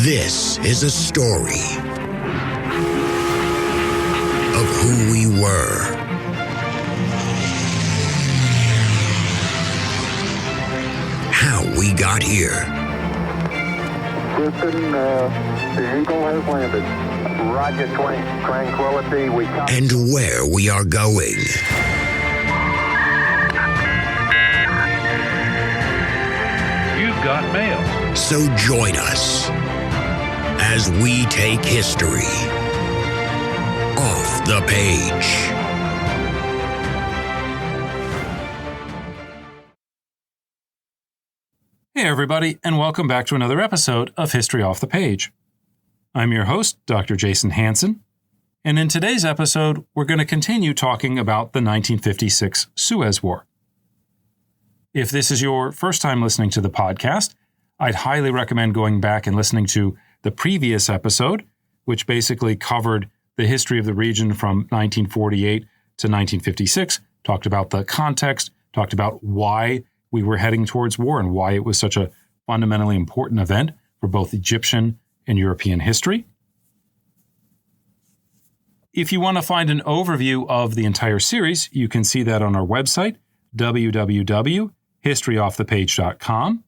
This is a story of who we were, how we got here. Houston, the Eagle has landed. Roger, Tranquility. And where we are going. You've got mail. So join us as we take history off the page. Hey everybody, and welcome back to another episode of History Off the Page. I'm your host, Dr. Jason Hansen, and in today's episode, we're going to continue talking about the 1956 Suez War. If this is your first time listening to the podcast, I'd highly recommend going back and listening to the previous episode, which basically covered the history of the region from 1948 to 1956, talked about the context, talked about why we were heading towards war and why it was such a fundamentally important event for both Egyptian and European history. If you want to find an overview of the entire series, you can see that on our website, www.historyoffthepage.com.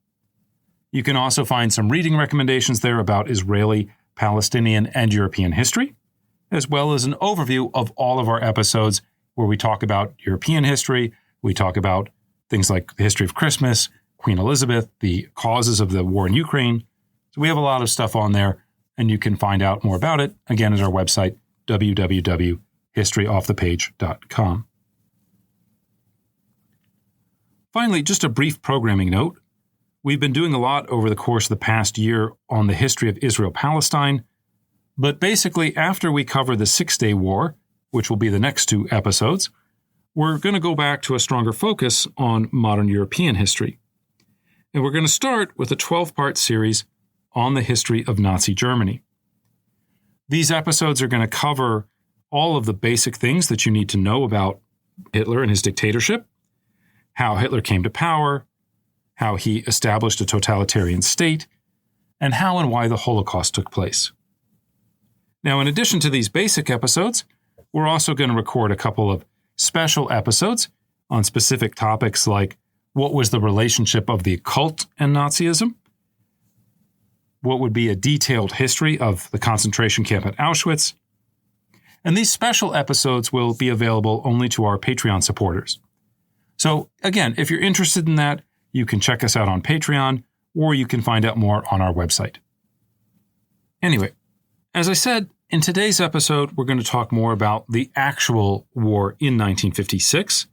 You can also find some reading recommendations there about Israeli, Palestinian, and European history, as well as an overview of all of our episodes where we talk about European history, we talk about things like the history of Christmas, Queen Elizabeth, the causes of the war in Ukraine. So we have a lot of stuff on there, and you can find out more about it, again, at our website, www.historyoffthepage.com. Finally, just a brief programming note. We've been doing a lot over the course of the past year on the history of Israel-Palestine, but basically after we cover the Six-Day War, which will be the next two episodes, we're going to go back to a stronger focus on modern European history. And we're going to start with a 12-part series on the history of Nazi Germany. These episodes are going to cover all of the basic things that you need to know about Hitler and his dictatorship, how Hitler came to power, how he established a totalitarian state, and how and why the Holocaust took place. Now, in addition to these basic episodes, we're also going to record a couple of special episodes on specific topics like what was the relationship of the occult and Nazism, what would be a detailed history of the concentration camp at Auschwitz, and these special episodes will be available only to our Patreon supporters. So again, if you're interested in that, you can check us out on Patreon, or you can find out more on our website. Anyway, as I said, in today's episode, we're going to talk more about the actual war in 1956.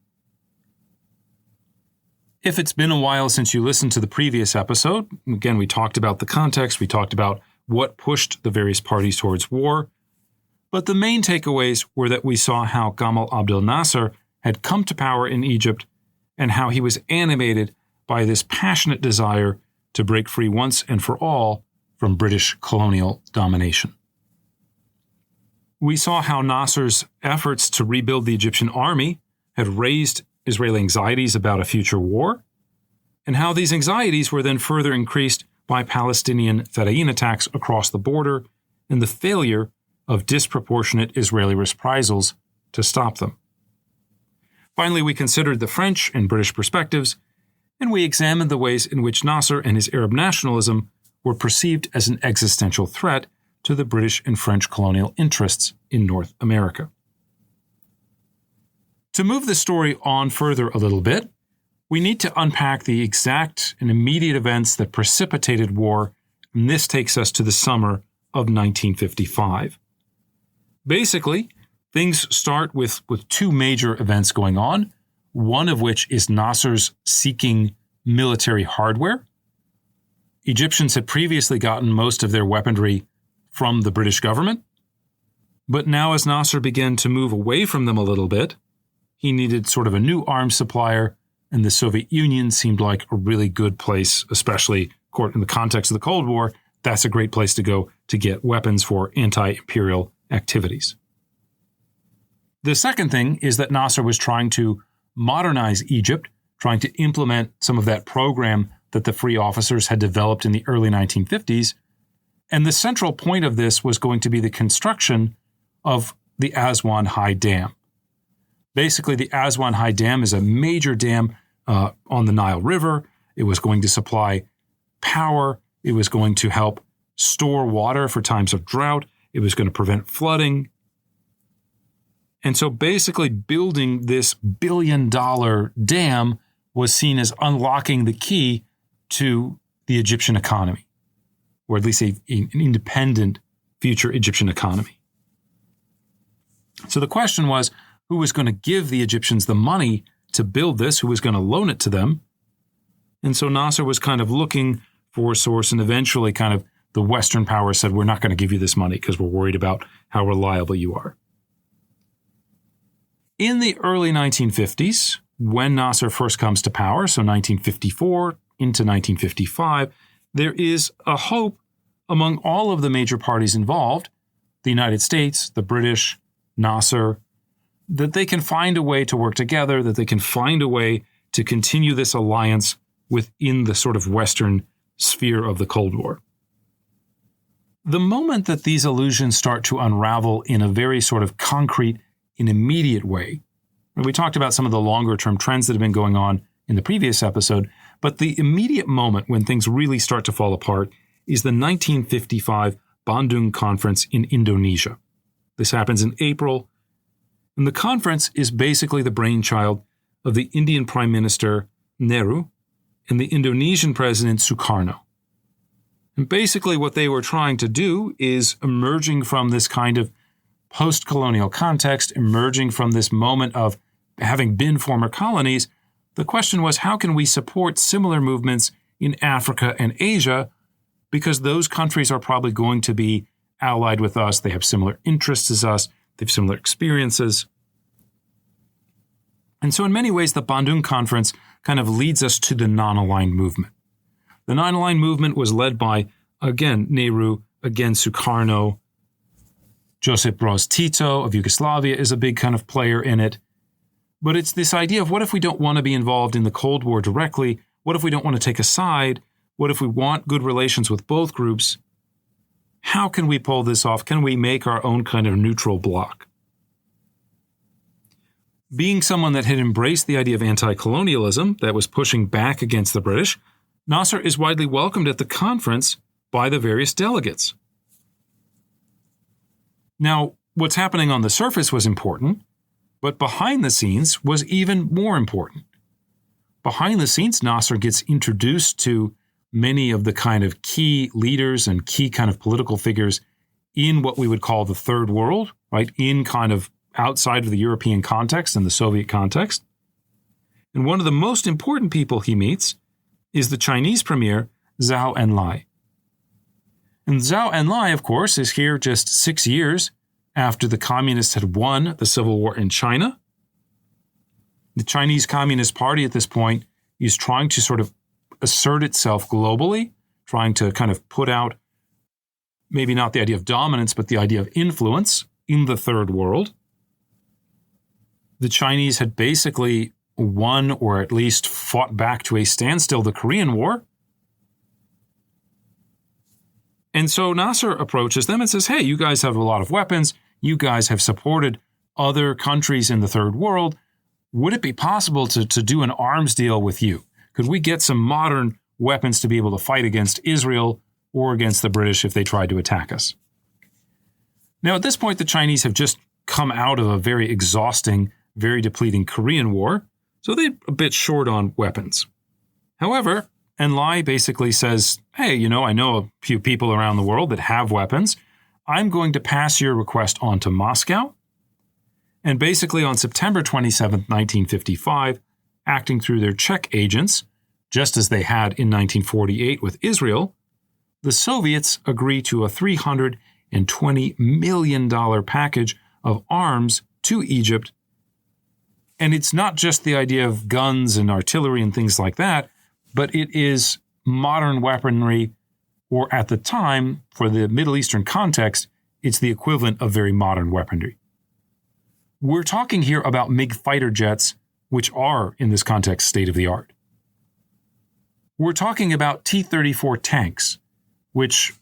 If it's been a while since you listened to the previous episode, again, we talked about the context, we talked about what pushed the various parties towards war, but the main takeaways were that we saw how Gamal Abdel Nasser had come to power in Egypt and how he was animated by this passionate desire to break free once and for all from British colonial domination. We saw how Nasser's efforts to rebuild the Egyptian army had raised Israeli anxieties about a future war, and how these anxieties were then further increased by Palestinian Fedayeen attacks across the border and the failure of disproportionate Israeli reprisals to stop them. Finally, we considered the French and British perspectives, and we examined the ways in which Nasser and his Arab nationalism were perceived as an existential threat to the British and French colonial interests in North America. To move the story on further a little bit, we need to unpack the exact and immediate events that precipitated war, and this takes us to the summer of 1955. Basically, things start with two major events going on, one of which is Nasser's seeking military hardware. Egyptians had previously gotten most of their weaponry from the British government, but now as Nasser began to move away from them a little bit, he needed sort of a new arms supplier, and the Soviet Union seemed like a really good place, especially in the context of the Cold War. That's a great place to go to get weapons for anti-imperial activities. The second thing is that Nasser was trying to modernize Egypt, trying to implement some of that program that the free officers had developed in the early 1950s, And the central point of this was going to be the construction of the Aswan High Dam. Basically, the Aswan High Dam is a major dam on the Nile River. It was going to supply power. It was going to help store water for times of drought. It was going to prevent flooding. And so basically building this billion-dollar dam was seen as unlocking the key to the Egyptian economy, or at least an independent future Egyptian economy. So the question was, who was going to give the Egyptians the money to build this? Who was going to loan it to them? And so Nasser was kind of looking for a source, and eventually kind of the Western powers said, we're not going to give you this money because we're worried about how reliable you are. In the early 1950s, when Nasser first comes to power, so 1954 into 1955, there is a hope among all of the major parties involved, the United States, the British, Nasser, that they can find a way to work together, that they can find a way to continue this alliance within the sort of Western sphere of the Cold War. The moment that these illusions start to unravel in a very sort of concrete and immediate way, and we talked about some of the longer-term trends that have been going on in the previous episode, but the immediate moment when things really start to fall apart is the 1955 Bandung Conference in Indonesia. This happens in April, and the conference is basically the brainchild of the Indian Prime Minister Nehru and the Indonesian President Sukarno. And basically what they were trying to do is, emerging from this kind of post-colonial context, emerging from this moment of having been former colonies, the question was, how can we support similar movements in Africa and Asia? Because those countries are probably going to be allied with us. They have similar interests as us. They have similar experiences. And so in many ways, the Bandung Conference kind of leads us to the non-aligned movement. The non-aligned movement was led by, again, Nehru, again, Sukarno. Josip Broz Tito of Yugoslavia is a big kind of player in it. But it's this idea of, what if we don't want to be involved in the Cold War directly? What if we don't want to take a side? What if we want good relations with both groups? How can we pull this off? Can we make our own kind of neutral bloc? Being someone that had embraced the idea of anti-colonialism, that was pushing back against the British, Nasser is widely welcomed at the conference by the various delegates. Now, what's happening on the surface was important, but behind the scenes was even more important. Behind the scenes, Nasser gets introduced to many of the kind of key leaders and key kind of political figures in what we would call the Third World, right? In kind of outside of the European context and the Soviet context. And one of the most important people he meets is the Chinese premier, Zhou Enlai. And Zhou Enlai, of course, is here just 6 years after the communists had won the civil war in China. The Chinese Communist Party at this point is trying to sort of assert itself globally, trying to kind of put out maybe not the idea of dominance, but the idea of influence in the Third World. The Chinese had basically won, or at least fought back to a standstill, the Korean War. And so Nasser approaches them and says, hey, you guys have a lot of weapons. You guys have supported other countries in the Third World. Would it be possible to do an arms deal with you? Could we get some modern weapons to be able to fight against Israel or against the British if they tried to attack us? Now, at this point, the Chinese have just come out of a very exhausting, very depleting Korean War, so they're a bit short on weapons. However, Enlai basically says, hey, I know a few people around the world that have weapons. I'm going to pass your request on to Moscow. And basically on September 27th, 1955, acting through their Czech agents, just as they had in 1948 with Israel, the Soviets agree to a $320 million package of arms to Egypt. And it's not just the idea of guns and artillery and things like that, but it is modern weaponry, or at the time, for the Middle Eastern context, it's the equivalent of very modern weaponry. We're talking here about MiG fighter jets, which are, in this context, state-of-the-art. We're talking about T-34 tanks, which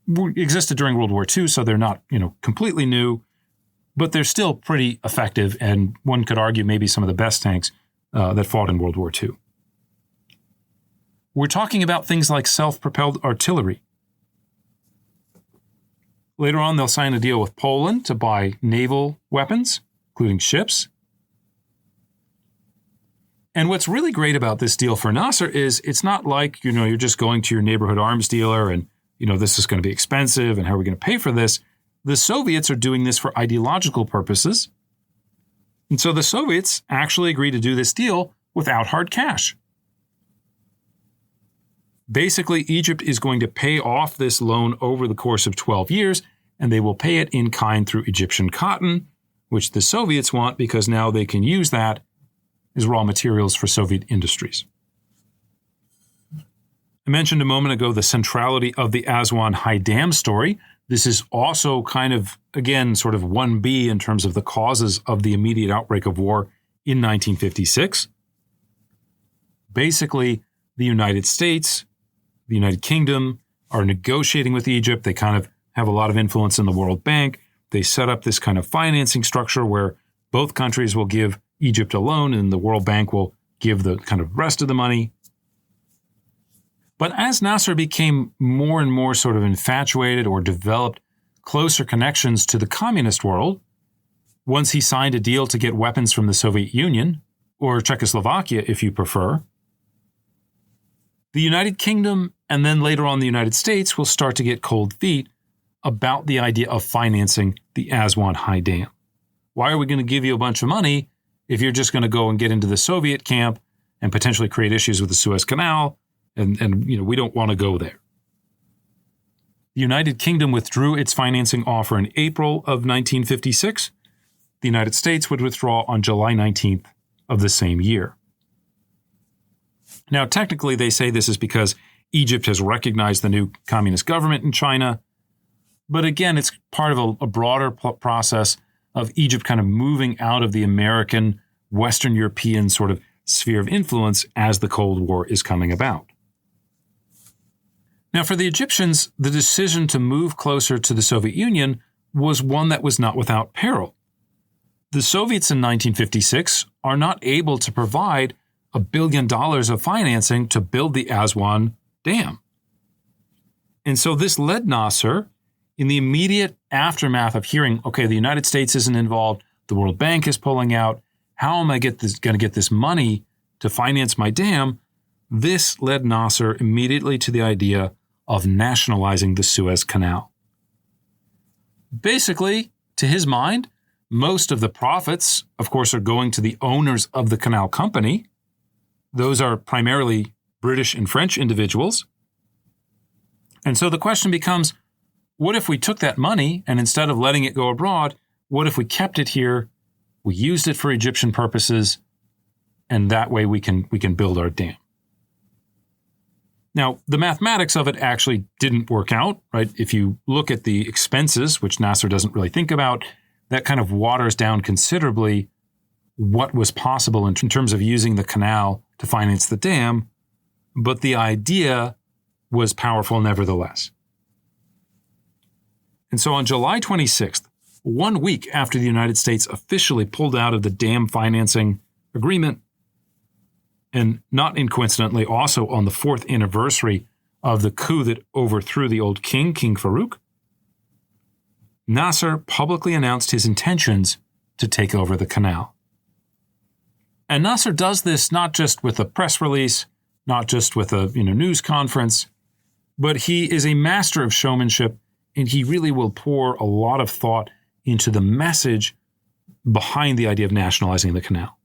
existed during World War II, so they're not, completely new, but they're still pretty effective, and one could argue maybe some of the best tanks that fought in World War II. We're talking about things like self-propelled artillery. Later on, they'll sign a deal with Poland to buy naval weapons, including ships. And what's really great about this deal for Nasser is it's not like, you're just going to your neighborhood arms dealer and, this is going to be expensive and how are we going to pay for this? The Soviets are doing this for ideological purposes. And so the Soviets actually agree to do this deal without hard cash. Basically, Egypt is going to pay off this loan over the course of 12 years, and they will pay it in kind through Egyptian cotton, which the Soviets want because now they can use that as raw materials for Soviet industries. I mentioned a moment ago the centrality of the Aswan High Dam story. This is also kind of, again, sort of 1B in terms of the causes of the immediate outbreak of war in 1956. Basically, the United States, the United Kingdom are negotiating with Egypt. They kind of have a lot of influence in the World Bank. They set up this kind of financing structure where both countries will give Egypt a loan and the World Bank will give the kind of rest of the money. But as Nasser became more and more sort of infatuated or developed closer connections to the communist world, once he signed a deal to get weapons from the Soviet Union, or Czechoslovakia if you prefer, the United Kingdom and then later on the United States will start to get cold feet about the idea of financing the Aswan High Dam. Why are we going to give you a bunch of money if you're just going to go and get into the Soviet camp and potentially create issues with the Suez Canal? And we don't want to go there. The United Kingdom withdrew its financing offer in April of 1956. The United States would withdraw on July 19th of the same year. Now, technically, they say this is because Egypt has recognized the new communist government in China. But again, it's part of a broader process of Egypt kind of moving out of the American, Western European sort of sphere of influence as the Cold War is coming about. Now, for the Egyptians, the decision to move closer to the Soviet Union was one that was not without peril. The Soviets in 1956 are not able to provide $1 billion of financing to build the Aswan Dam. And so this led Nasser, in the immediate aftermath of hearing, okay, the United States isn't involved, the World Bank is pulling out, how am I going to get this money to finance my dam? This led Nasser immediately to the idea of nationalizing the Suez Canal. Basically, to his mind, most of the profits, of course, are going to the owners of the canal company. Those are primarily British and French individuals. And so the question becomes, what if we took that money and instead of letting it go abroad, what if we kept it here, we used it for Egyptian purposes, and that way we can build our dam? Now, the mathematics of it actually didn't work out, right? If you look at the expenses, which Nasser doesn't really think about, that kind of waters down considerably what was possible in terms of using the canal to finance the dam, but the idea was powerful nevertheless. And so on July 26th, 1 week after the United States officially pulled out of the dam financing agreement, and not incoincidentally also on the 4th anniversary of the coup that overthrew the old king, King Farouk, Nasser publicly announced his intentions to take over the canal. And Nasser does this not just with a press release, not just with a news conference, but he is a master of showmanship, and he really will pour a lot of thought into the message behind the idea of nationalizing the canal.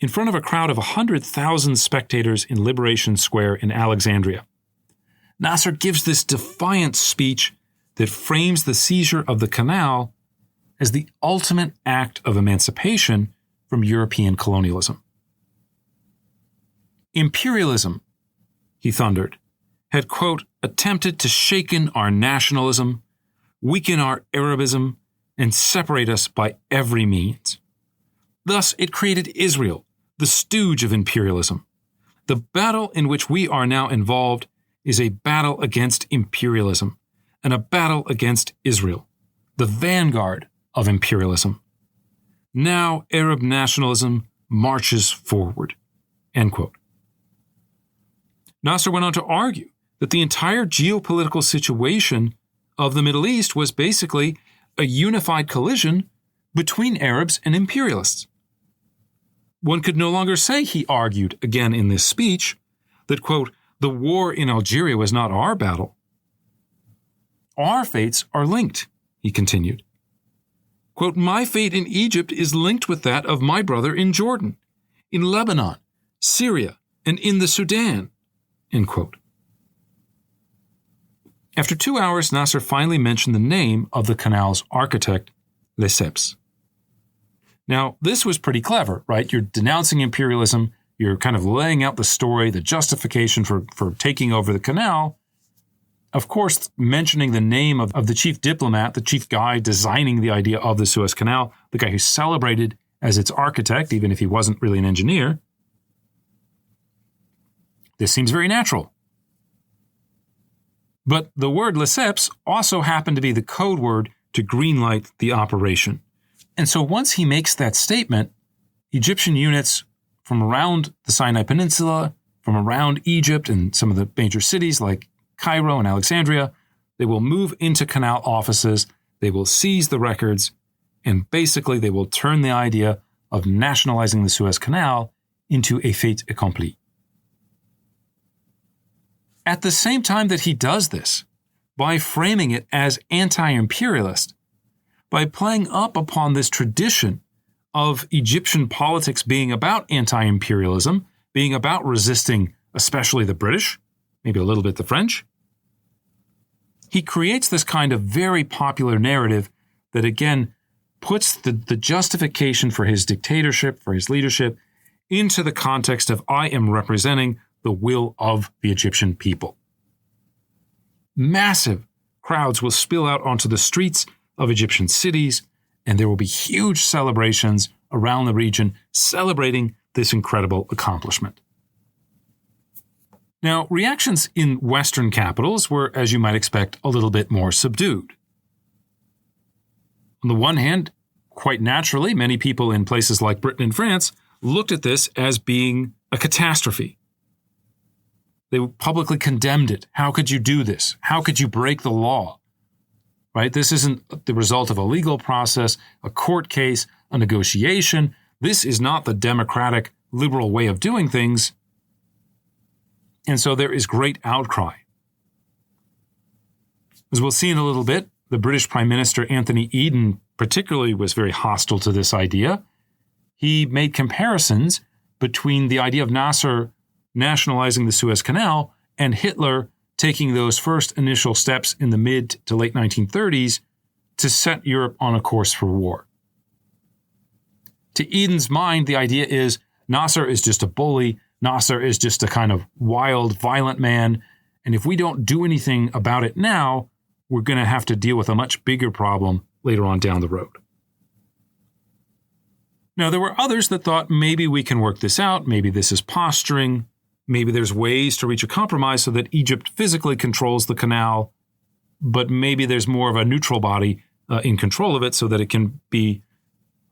In front of a crowd of 100,000 spectators in Liberation Square in Alexandria, Nasser gives this defiant speech that frames the seizure of the canal as the ultimate act of emancipation from European colonialism. Imperialism, he thundered, had, quote, attempted to shaken our nationalism, weaken our Arabism, and separate us by every means. Thus, it created Israel, the stooge of imperialism. The battle in which we are now involved is a battle against imperialism, and a battle against Israel, the vanguard of imperialism. Now Arab nationalism marches forward." End quote. Nasser went on to argue that the entire geopolitical situation of the Middle East was basically a unified collision between Arabs and imperialists. One could no longer say, he argued again in this speech, that, quote, "the war in Algeria was not our battle. Our fates are linked," he continued. Quote, "My fate in Egypt is linked with that of my brother in Jordan, in Lebanon, Syria, and in the Sudan." End quote. After 2 hours, Nasser finally mentioned the name of the canal's architect, Lesseps. Now, this was pretty clever, right? You're denouncing imperialism, you're kind of laying out the story, the justification for taking over the canal. Of course, mentioning the name of the chief diplomat, the chief guy designing the idea of the Suez Canal, the guy who's celebrated as its architect, even if he wasn't really an engineer. This seems very natural. But the word Lesseps also happened to be the code word to greenlight the operation. And so once he makes that statement, Egyptian units from around the Sinai Peninsula, from around Egypt and some of the major cities like Cairo and Alexandria, they will move into canal offices, they will seize the records, and basically they will turn the idea of nationalizing the Suez Canal into a fait accompli. At the same time that he does this, by framing it as anti-imperialist, by playing up upon this tradition of Egyptian politics being about anti-imperialism, being about resisting especially the British, maybe a little bit the French, he creates this kind of very popular narrative that again puts the justification for his dictatorship, for his leadership, into the context of I am representing the will of the Egyptian people. Massive crowds will spill out onto the streets of Egyptian cities, and there will be huge celebrations around the region celebrating this incredible accomplishment. Now, reactions in Western capitals were, as you might expect, a little bit more subdued. On the one hand, quite naturally, many people in places like Britain and France looked at this as being a catastrophe. They publicly condemned it. How could you do this? How could you break the law? Right? This isn't the result of a legal process, a court case, a negotiation. This is not the democratic, liberal way of doing things. And so there is great outcry. As we'll see in a little bit, the British Prime Minister Anthony Eden particularly was very hostile to this idea. He made comparisons between the idea of Nasser nationalizing the Suez Canal and Hitler taking those first initial steps in the mid to late 1930s to set Europe on a course for war. To Eden's mind, the idea is Nasser is just a bully. Nasser is just a kind of wild, violent man. And if we don't do anything about it now, we're going to have to deal with a much bigger problem later on down the road. Now, there were others that thought maybe we can work this out. Maybe this is posturing. Maybe there's ways to reach a compromise so that Egypt physically controls the canal, but maybe there's more of a neutral body in control of it so that it can be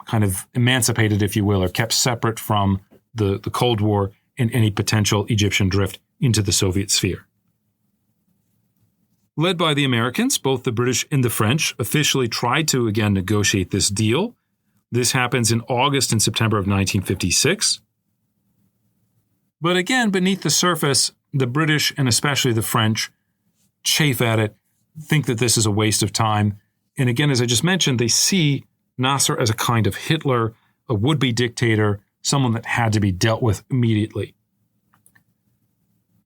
kind of emancipated, if you will, or kept separate from the Cold War and any potential Egyptian drift into the Soviet sphere. Led by the Americans, both the British and the French officially tried to again negotiate this deal. This happens in August and September of 1956. But again, beneath the surface, the British and especially the French chafe at it, think that this is a waste of time. And again, as I just mentioned, they see Nasser as a kind of Hitler, a would-be dictator, someone that had to be dealt with immediately.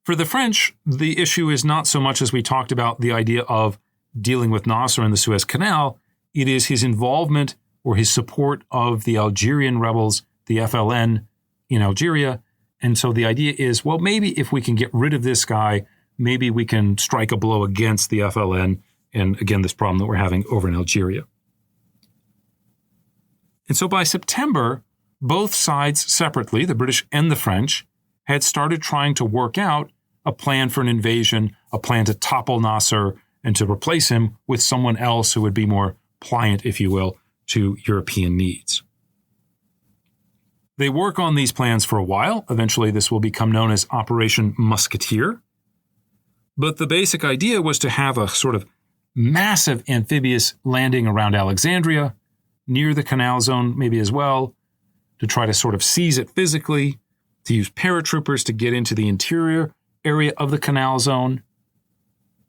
For the French, the issue is not so much as we talked about the idea of dealing with Nasser and the Suez Canal, it is his involvement or his support of the Algerian rebels, the FLN in Algeria. And so the idea is, well, maybe if we can get rid of this guy, maybe we can strike a blow against the FLN and, again, this problem that we're having over in Algeria. And so by September, both sides separately, the British and the French, had started trying to work out a plan for an invasion, a plan to topple Nasser and to replace him with someone else who would be more pliant, if you will, to European needs. They work on these plans for a while. Eventually, this will become known as Operation Musketeer. But the basic idea was to have a sort of massive amphibious landing around Alexandria, near the canal zone maybe as well, to try to sort of seize it physically, to use paratroopers to get into the interior area of the canal zone,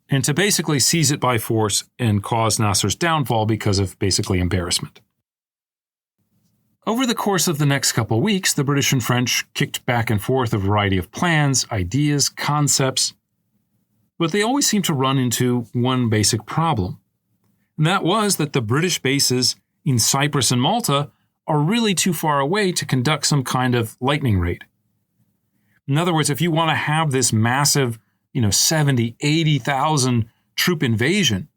and to basically seize it by force and cause Nasser's downfall because of basically embarrassment. Over the course of the next couple of weeks, the British and French kicked back and forth a variety of plans, ideas, concepts, but they always seemed to run into one basic problem. And that was that the British bases in Cyprus and Malta are really too far away to conduct some kind of lightning raid. In other words, if you want to have this massive, 70, 80,000 troop invasion,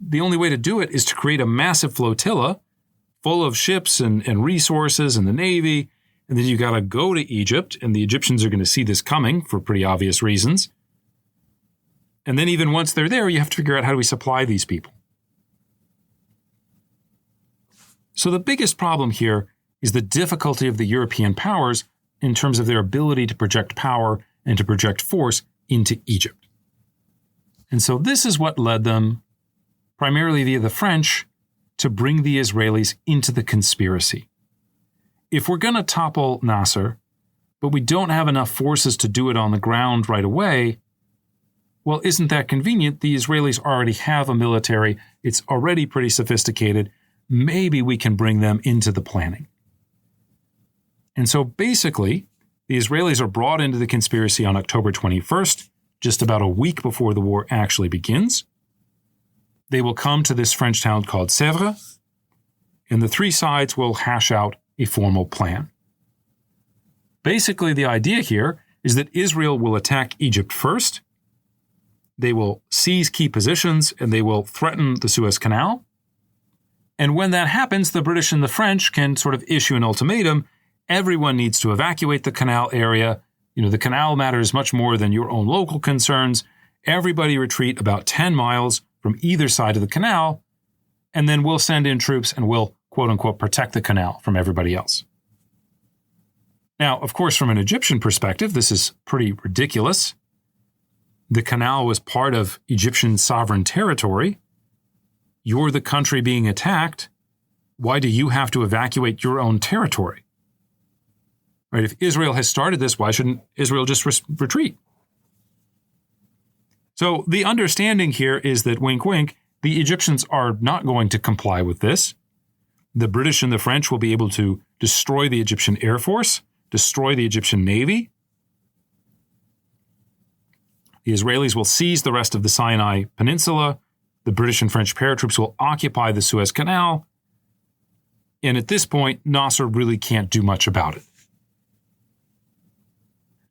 the only way to do it is to create a massive flotilla full of ships and resources and the Navy, and then you got to go to Egypt, and the Egyptians are going to see this coming for pretty obvious reasons. And then even once they're there, you have to figure out how do we supply these people. So the biggest problem here is the difficulty of the European powers in terms of their ability to project power and to project force into Egypt. And so this is what led them, primarily via the French, to bring the Israelis into the conspiracy. If we're going to topple Nasser, but we don't have enough forces to do it on the ground right away, well, isn't that convenient? The Israelis already have a military. It's already pretty sophisticated. Maybe we can bring them into the planning. And so basically, the Israelis are brought into the conspiracy on October 21st, just about a week before the war actually begins. They will come to this French town called Sèvres, and the three sides will hash out a formal plan. Basically, the idea here is that Israel will attack Egypt first. They will seize key positions, and they will threaten the Suez Canal. And when that happens, the British and the French can sort of issue an ultimatum. Everyone needs to evacuate the canal area. The canal matters much more than your own local concerns. Everybody retreat about 10 miles from either side of the canal, and then we'll send in troops and we'll, quote-unquote, protect the canal from everybody else. Now, of course, from an Egyptian perspective, this is pretty ridiculous. The canal was part of Egyptian sovereign territory. You're the country being attacked. Why do you have to evacuate your own territory? Right? If Israel has started this, why shouldn't Israel just retreat? So the understanding here is that, wink, wink, the Egyptians are not going to comply with this. The British and the French will be able to destroy the Egyptian Air Force, destroy the Egyptian Navy. The Israelis will seize the rest of the Sinai peninsula. The British and French paratroops will occupy the Suez Canal. And at this point, Nasser really can't do much about it.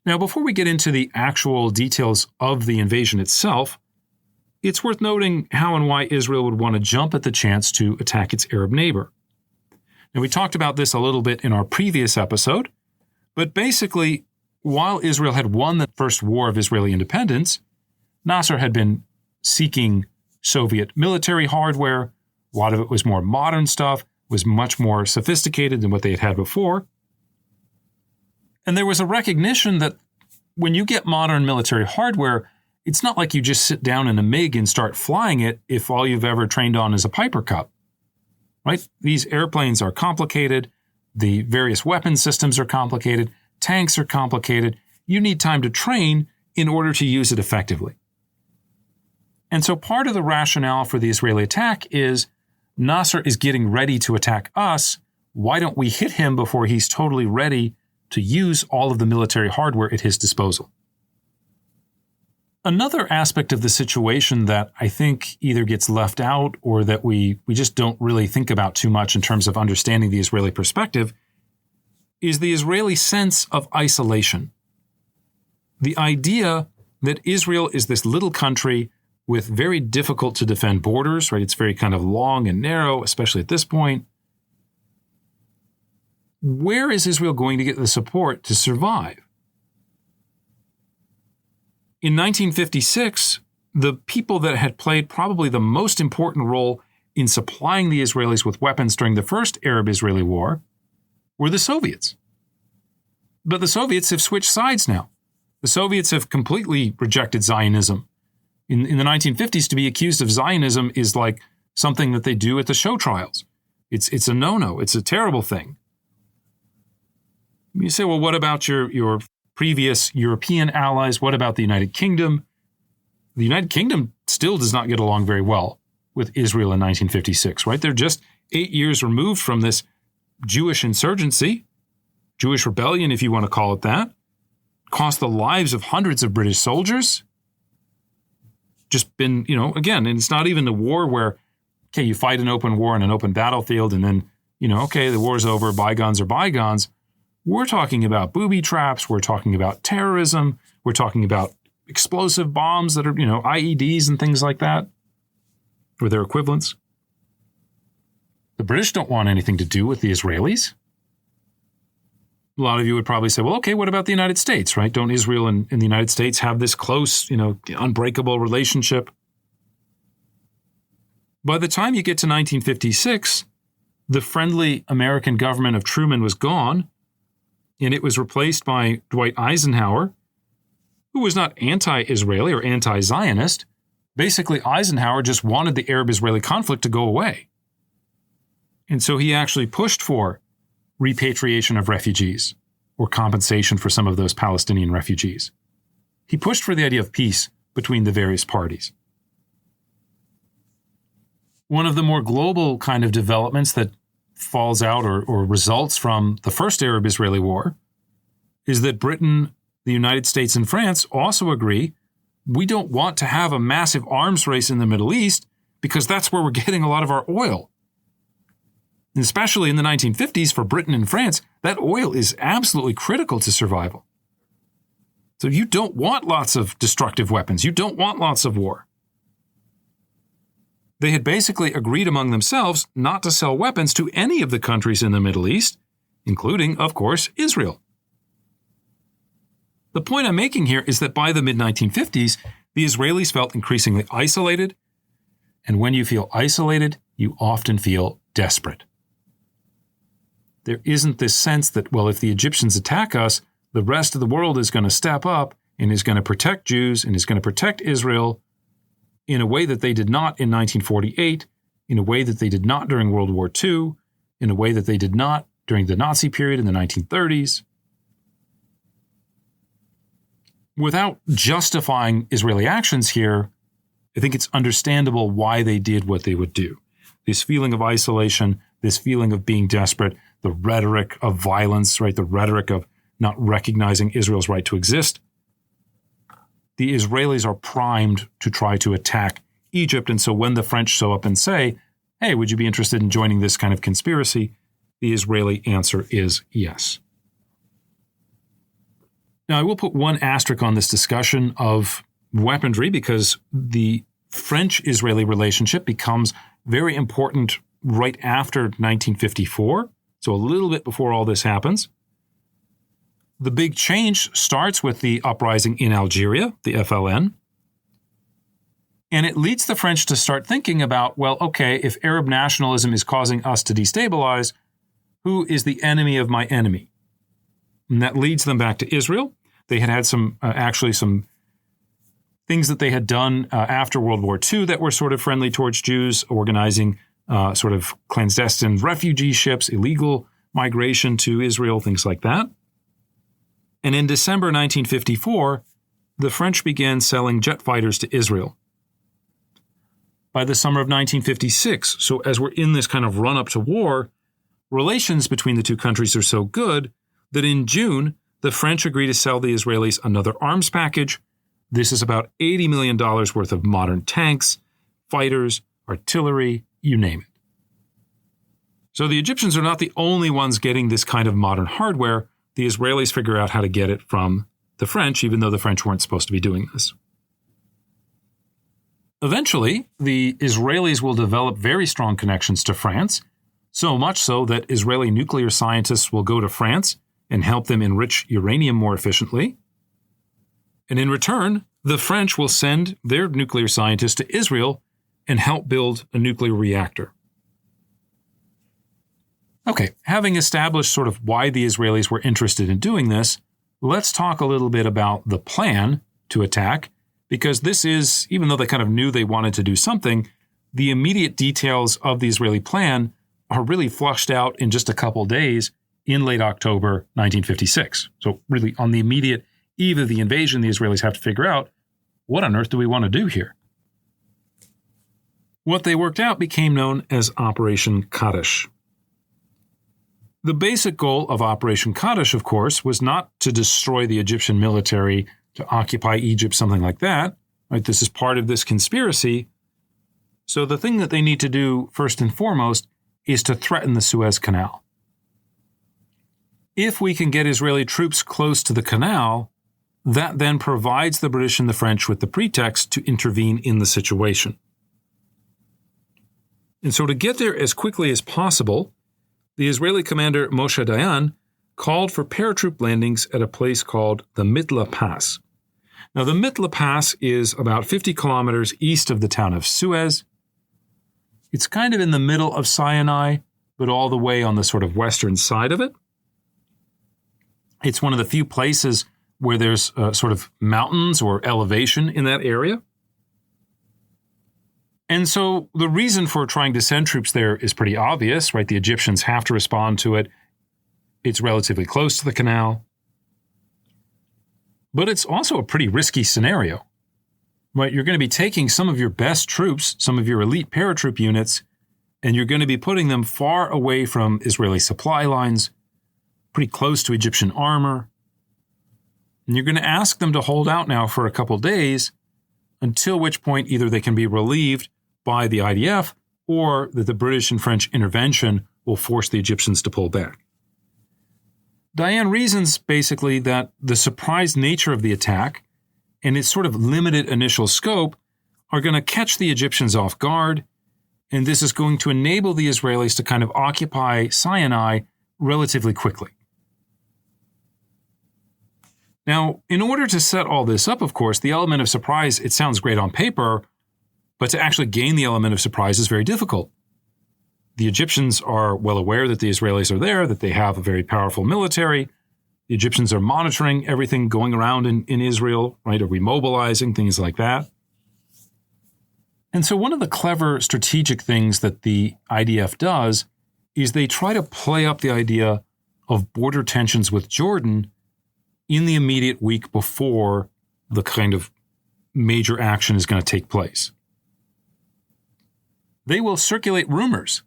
Now, before we get into the actual details of the invasion itself, it's worth noting how and why Israel would want to jump at the chance to attack its Arab neighbor. Now, we talked about this a little bit in our previous episode, but basically, while Israel had won the first war of Israeli independence, Nasser had been seeking Soviet military hardware. A lot of it was more modern stuff, was much more sophisticated than what they had had before. And there was a recognition that when you get modern military hardware, it's not like you just sit down in a MiG and start flying it if all you've ever trained on is a Piper Cup, right? These airplanes are complicated. The various weapon systems are complicated. Tanks are complicated. You need time to train in order to use it effectively. And so part of the rationale for the Israeli attack is Nasser is getting ready to attack us. Why don't we hit him before he's totally ready to use all of the military hardware at his disposal? Another aspect of the situation that I think either gets left out or that we just don't really think about too much in terms of understanding the Israeli perspective is the Israeli sense of isolation. The idea that Israel is this little country with very difficult to defend borders, right? It's very kind of long and narrow, especially at this point. Where is Israel going to get the support to survive? In 1956, the people that had played probably the most important role in supplying the Israelis with weapons during the first Arab-Israeli war were the Soviets. But the Soviets have switched sides now. The Soviets have completely rejected Zionism. In the 1950s, to be accused of Zionism is like something that they do at the show trials. It's a no-no. It's a terrible thing. You say, well, what about your previous European allies? What about the United Kingdom? The United Kingdom still does not get along very well with Israel in 1956, right? They're just 8 years removed from this Jewish insurgency, Jewish rebellion, if you want to call it that, cost the lives of hundreds of British soldiers. Just been, again, and it's not even a war where, okay, you fight an open war in an open battlefield and then, okay, the war's over, bygones are bygones. We're talking about booby traps. We're talking about terrorism. We're talking about explosive bombs that are, IEDs and things like that, or their equivalents. The British don't want anything to do with the Israelis. A lot of you would probably say, well, okay, what about the United States, right? Don't Israel and the United States have this close, unbreakable relationship? By the time you get to 1956, the friendly American government of Truman was gone, and it was replaced by Dwight Eisenhower, who was not anti-Israeli or anti-Zionist. Basically, Eisenhower just wanted the Arab-Israeli conflict to go away. And so he actually pushed for repatriation of refugees or compensation for some of those Palestinian refugees. He pushed for the idea of peace between the various parties. One of the more global kind of developments that falls out or results from the first Arab-Israeli war is that Britain, the United States, and France also agree we don't want to have a massive arms race in the Middle East because that's where we're getting a lot of our oil. And especially in the 1950s for Britain and France, that oil is absolutely critical to survival. So you don't want lots of destructive weapons. You don't want lots of war. They had basically agreed among themselves not to sell weapons to any of the countries in the Middle East, including, of course, Israel. The point I'm making here is that by the mid-1950s, the Israelis felt increasingly isolated, and when you feel isolated, you often feel desperate. There isn't this sense that, well, if the Egyptians attack us, the rest of the world is going to step up and is going to protect Jews and is going to protect Israel in a way that they did not in 1948, in a way that they did not during World War II, in a way that they did not during the Nazi period in the 1930s. Without justifying Israeli actions here, I think it's understandable why they did what they would do. This feeling of isolation, this feeling of being desperate, the rhetoric of violence, right? The rhetoric of not recognizing Israel's right to exist. The Israelis are primed to try to attack Egypt. And so when the French show up and say, hey, would you be interested in joining this kind of conspiracy? The Israeli answer is yes. Now, I will put one asterisk on this discussion of weaponry because the French-Israeli relationship becomes very important right after 1954, so a little bit before all this happens. The big change starts with the uprising in Algeria, the FLN, and it leads the French to start thinking about, well, okay, if Arab nationalism is causing us to destabilize, who is the enemy of my enemy? And that leads them back to Israel. They had some things that they had done after World War II that were sort of friendly towards Jews, organizing sort of clandestine refugee ships, illegal migration to Israel, things like that. And in December 1954, the French began selling jet fighters to Israel. By the summer of 1956, so as we're in this kind of run-up to war, relations between the two countries are so good that in June, the French agree to sell the Israelis another arms package. This is about $80 million worth of modern tanks, fighters, artillery, you name it. So the Egyptians are not the only ones getting this kind of modern hardware. The Israelis figure out how to get it from the French, even though the French weren't supposed to be doing this. Eventually, the Israelis will develop very strong connections to France, so much so that Israeli nuclear scientists will go to France and help them enrich uranium more efficiently. And in return, the French will send their nuclear scientists to Israel and help build a nuclear reactor. Okay, having established sort of why the Israelis were interested in doing this, let's talk a little bit about the plan to attack, because this is, even though they kind of knew they wanted to do something, the immediate details of the Israeli plan are really flushed out in just a couple days in late October 1956. So really on the immediate eve of the invasion, the Israelis have to figure out, what on earth do we want to do here? What they worked out became known as Operation Kaddish. The basic goal of Operation Kaddish, of course, was not to destroy the Egyptian military, to occupy Egypt, something like that. Right? This is part of this conspiracy. So the thing that they need to do first and foremost is to threaten the Suez Canal. If we can get Israeli troops close to the canal, that then provides the British and the French with the pretext to intervene in the situation. And so to get there as quickly as possible, the Israeli commander Moshe Dayan called for paratroop landings at a place called the Mitla Pass. Now, the Mitla Pass is about 50 kilometers east of the town of Suez. It's kind of in the middle of Sinai, but all the way on the sort of western side of it. It's one of the few places where there's sort of mountains or elevation in that area. And so the reason for trying to send troops there is pretty obvious, right? The Egyptians have to respond to it. It's relatively close to the canal. But it's also a pretty risky scenario, right? You're going to be taking some of your best troops, some of your elite paratroop units, and you're going to be putting them far away from Israeli supply lines, pretty close to Egyptian armor. And you're going to ask them to hold out now for a couple days, until which point either they can be relieved by the IDF or that the British and French intervention will force the Egyptians to pull back. Dayan reasons basically that the surprise nature of the attack and its sort of limited initial scope are going to catch the Egyptians off guard, and this is going to enable the Israelis to kind of occupy Sinai relatively quickly. Now, in order to set all this up, of course, the element of surprise, it sounds great on paper, but to actually gain the element of surprise is very difficult. The Egyptians are well aware that the Israelis are there, that they have a very powerful military. The Egyptians are monitoring everything going around in Israel, right? Are remobilizing, things like that. And so one of the clever strategic things that the IDF does is they try to play up the idea of border tensions with Jordan in the immediate week before the kind of major action is going to take place. They will circulate rumors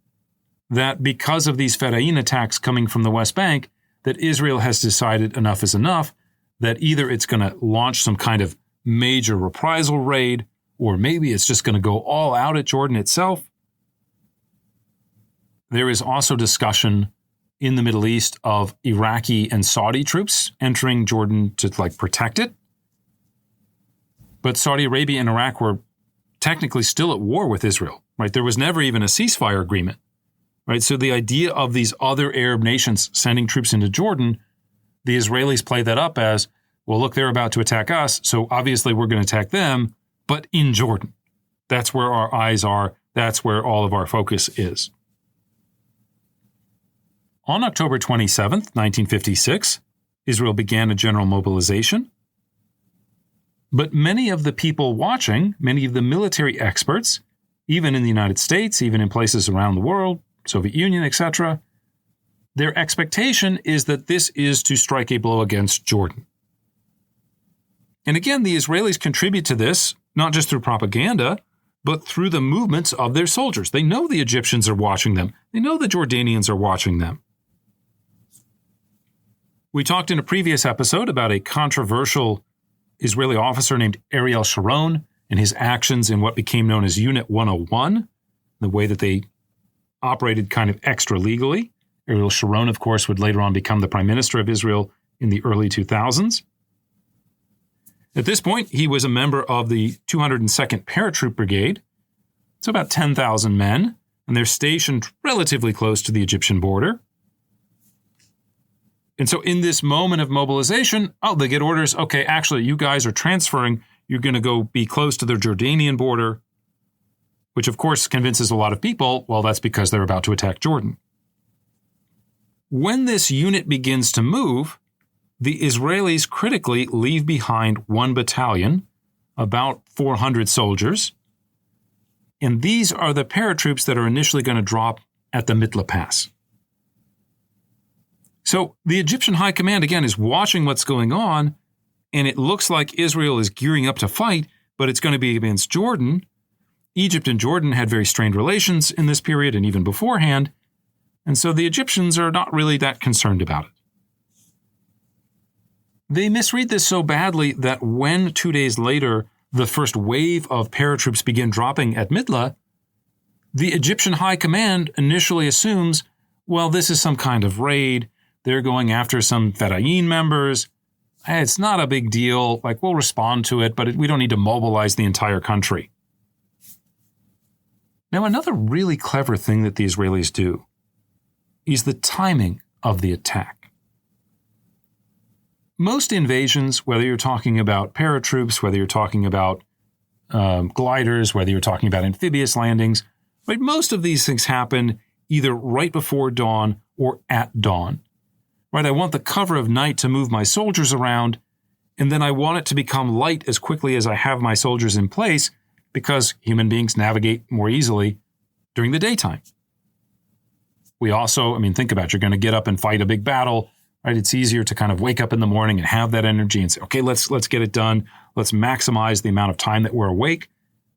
that because of these Fedayeen attacks coming from the West Bank, that Israel has decided enough is enough, that either it's going to launch some kind of major reprisal raid, or maybe it's just going to go all out at Jordan itself. There is also discussion in the Middle East of Iraqi and Saudi troops entering Jordan to protect it. But Saudi Arabia and Iraq were technically still at war with Israel, right? There was never even a ceasefire agreement, right? So the idea of these other Arab nations sending troops into Jordan, the Israelis play that up as, well, look, they're about to attack us, so obviously we're going to attack them, but in Jordan. That's where our eyes are. That's where all of our focus is. On October 27th, 1956, Israel began a general mobilization. But many of the people watching, many of the military experts, even in the United States, even in places around the world, Soviet Union, etc., their expectation is that this is to strike a blow against Jordan. And again, the Israelis contribute to this, not just through propaganda, but through the movements of their soldiers. They know the Egyptians are watching them. They know the Jordanians are watching them. We talked in a previous episode about a controversial Israeli officer named Ariel Sharon and his actions in what became known as Unit 101, the way that they operated kind of extra legally. Ariel Sharon, of course, would later on become the prime minister of Israel in the early 2000s. At this point, he was a member of the 202nd Paratroop Brigade. It's about 10,000 men, and they're stationed relatively close to the Egyptian border. And so in this moment of mobilization, they get orders, okay, actually, you guys are transferring You're going to go be close to the Jordanian border, which of course convinces a lot of people, well, that's because they're about to attack Jordan. When this unit begins to move, the Israelis critically leave behind 1 battalion, about 400 soldiers, and these are the paratroops that are initially going to drop at the Mitla Pass. So the Egyptian High Command, again, is watching what's going on, and it looks like Israel is gearing up to fight, but it's going to be against Jordan. Egypt and Jordan had very strained relations in this period and even beforehand, and so the Egyptians are not really that concerned about it. They misread this so badly that when 2 days later the first wave of paratroops begin dropping at Mitla, the Egyptian High Command initially assumes, well, this is some kind of raid. They're going after some Fedayeen members. It's not a big deal. Like, we'll respond to it, but we don't need to mobilize the entire country. Now, another really clever thing that the Israelis do is the timing of the attack. Most invasions, whether you're talking about paratroops, whether you're talking about gliders, whether you're talking about amphibious landings, right, most of these things happen either right before dawn or at dawn. Right, I want the cover of night to move my soldiers around, and then I want it to become light as quickly as I have my soldiers in place, because human beings navigate more easily during the daytime. We also, think about it, you're going to get up and fight a big battle, right? It's easier to kind of wake up in the morning and have that energy and say, okay, let's get it done. Let's maximize the amount of time that we're awake,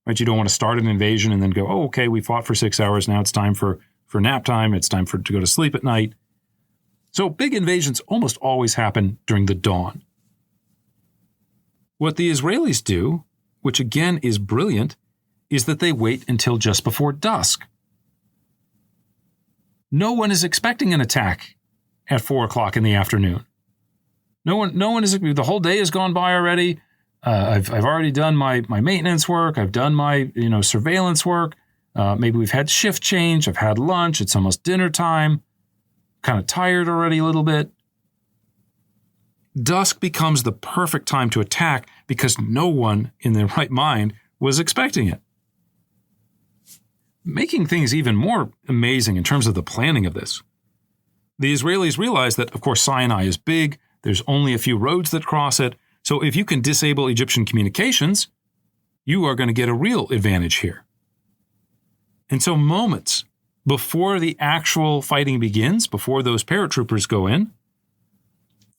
right? You don't want to start an invasion and then go, oh, okay, we fought for 6 hours. Now it's time for nap time. It's time to go to sleep at night. So big invasions almost always happen during the dawn. What the Israelis do, which again is brilliant, is that they wait until just before dusk. No one is expecting an attack at 4 o'clock in the afternoon. No one is. The whole day has gone by already. I've already done my maintenance work. I've done my surveillance work. Maybe we've had shift change. I've had lunch. It's almost dinner time. Kind of tired already a little bit. Dusk becomes the perfect time to attack because no one in their right mind was expecting it. Making things even more amazing in terms of the planning of this, the Israelis realize that, of course, Sinai is big. There's only a few roads that cross it. So if you can disable Egyptian communications, you are going to get a real advantage here. And so moments before the actual fighting begins, before those paratroopers go in,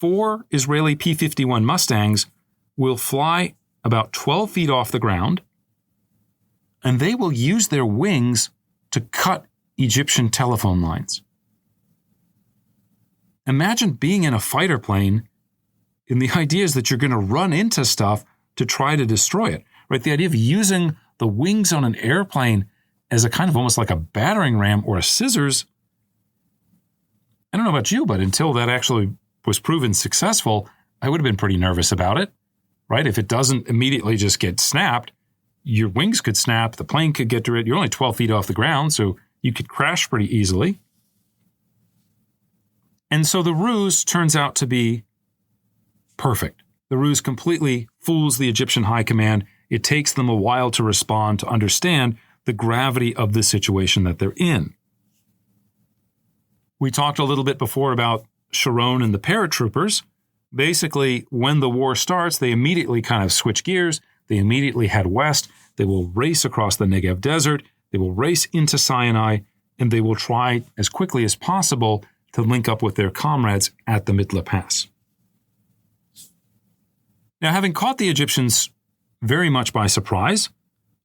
4 Israeli P-51 Mustangs will fly about 12 feet off the ground, and they will use their wings to cut Egyptian telephone lines. Imagine being in a fighter plane, and the idea is that you're going to run into stuff to try to destroy it, right? The idea of using the wings on an airplane as a kind of almost like a battering ram or a scissors. I don't know about you, but until that actually was proven successful, I would have been pretty nervous about it, right? If it doesn't immediately just get snapped, your wings could snap, the plane could get to it. You're only 12 feet off the ground, so you could crash pretty easily. And so the ruse turns out to be perfect. The ruse completely fools the Egyptian High Command. It takes them a while to respond, to understand the gravity of the situation that they're in. We talked a little bit before about Sharon and the paratroopers. Basically, when the war starts, they immediately kind of switch gears. They immediately head west. They will race across the Negev desert. They will race into Sinai, and they will try as quickly as possible to link up with their comrades at the Mitla Pass. Now, having caught the Egyptians very much by surprise,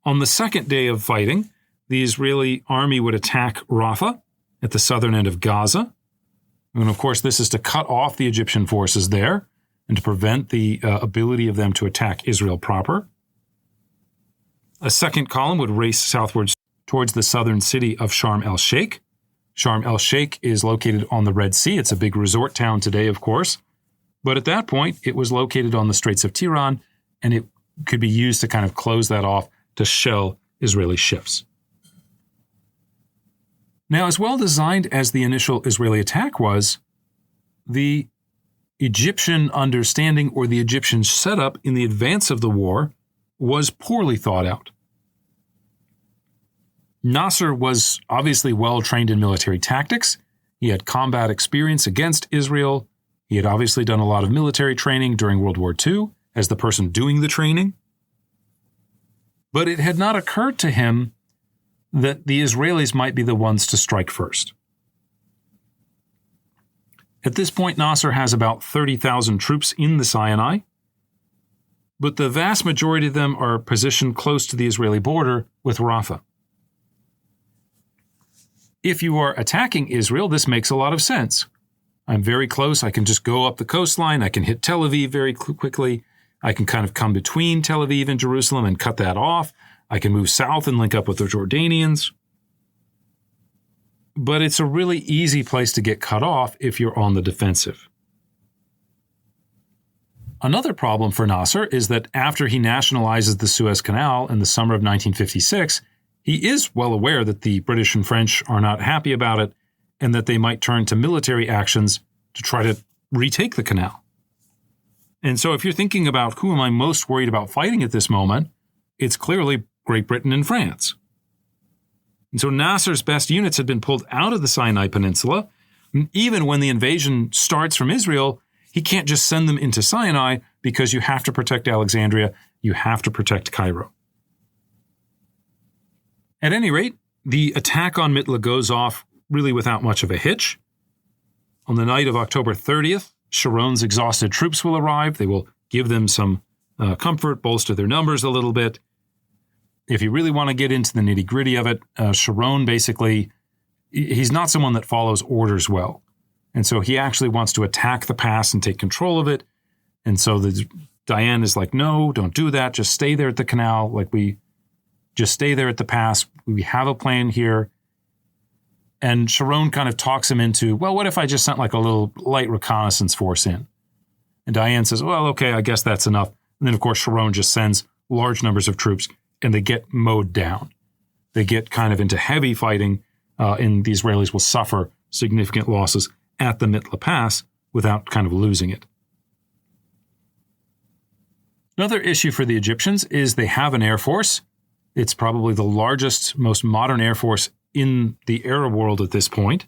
on the second day of fighting, the Israeli army would attack Rafah at the southern end of Gaza. And of course, this is to cut off the Egyptian forces there and to prevent the ability of them to attack Israel proper. A second column would race southwards towards the southern city of Sharm el-Sheikh. Sharm el-Sheikh is located on the Red Sea. It's a big resort town today, of course. But at that point, it was located on the Straits of Tiran, and it could be used to kind of close that off to shell Israeli ships. Now, as well designed as the initial Israeli attack was, the Egyptian understanding or the Egyptian setup in the advance of the war was poorly thought out. Nasser was obviously well trained in military tactics. He had combat experience against Israel. He had obviously done a lot of military training during World War II as the person doing the training. But it had not occurred to him that the Israelis might be the ones to strike first. At this point, Nasser has about 30,000 troops in the Sinai, but the vast majority of them are positioned close to the Israeli border with Rafah. If you are attacking Israel, this makes a lot of sense. I'm very close. I can just go up the coastline. I can hit Tel Aviv very quickly. I can kind of come between Tel Aviv and Jerusalem and cut that off. I can move south and link up with the Jordanians. But it's a really easy place to get cut off if you're on the defensive. Another problem for Nasser is that after he nationalizes the Suez Canal in the summer of 1956, he is well aware that the British and French are not happy about it and that they might turn to military actions to try to retake the canal. And so if you're thinking about who am I most worried about fighting at this moment, it's clearly Great Britain and France. And so Nasser's best units had been pulled out of the Sinai Peninsula. And even when the invasion starts from Israel, he can't just send them into Sinai because you have to protect Alexandria, you have to protect Cairo. At any rate, the attack on Mitla goes off really without much of a hitch. On the night of October 30th, Sharon's exhausted troops will arrive. They will give them some comfort, bolster their numbers a little bit. If you really want to get into the nitty-gritty of it, Sharon basically, he's not someone that follows orders well. And so he actually wants to attack the pass and take control of it. And so Diane is like, no, don't do that. Just stay there at the canal. Just stay there at the pass. We have a plan here. And Sharon kind of talks him into, well, what if I just sent like a little light reconnaissance force in? And Diane says, well, okay, I guess that's enough. And then, of course, Sharon just sends large numbers of troops and they get mowed down. They get kind of into heavy fighting, and the Israelis will suffer significant losses at the Mitla Pass without kind of losing it. Another issue for the Egyptians is they have an air force. It's probably the largest, most modern air force in the Arab world at this point.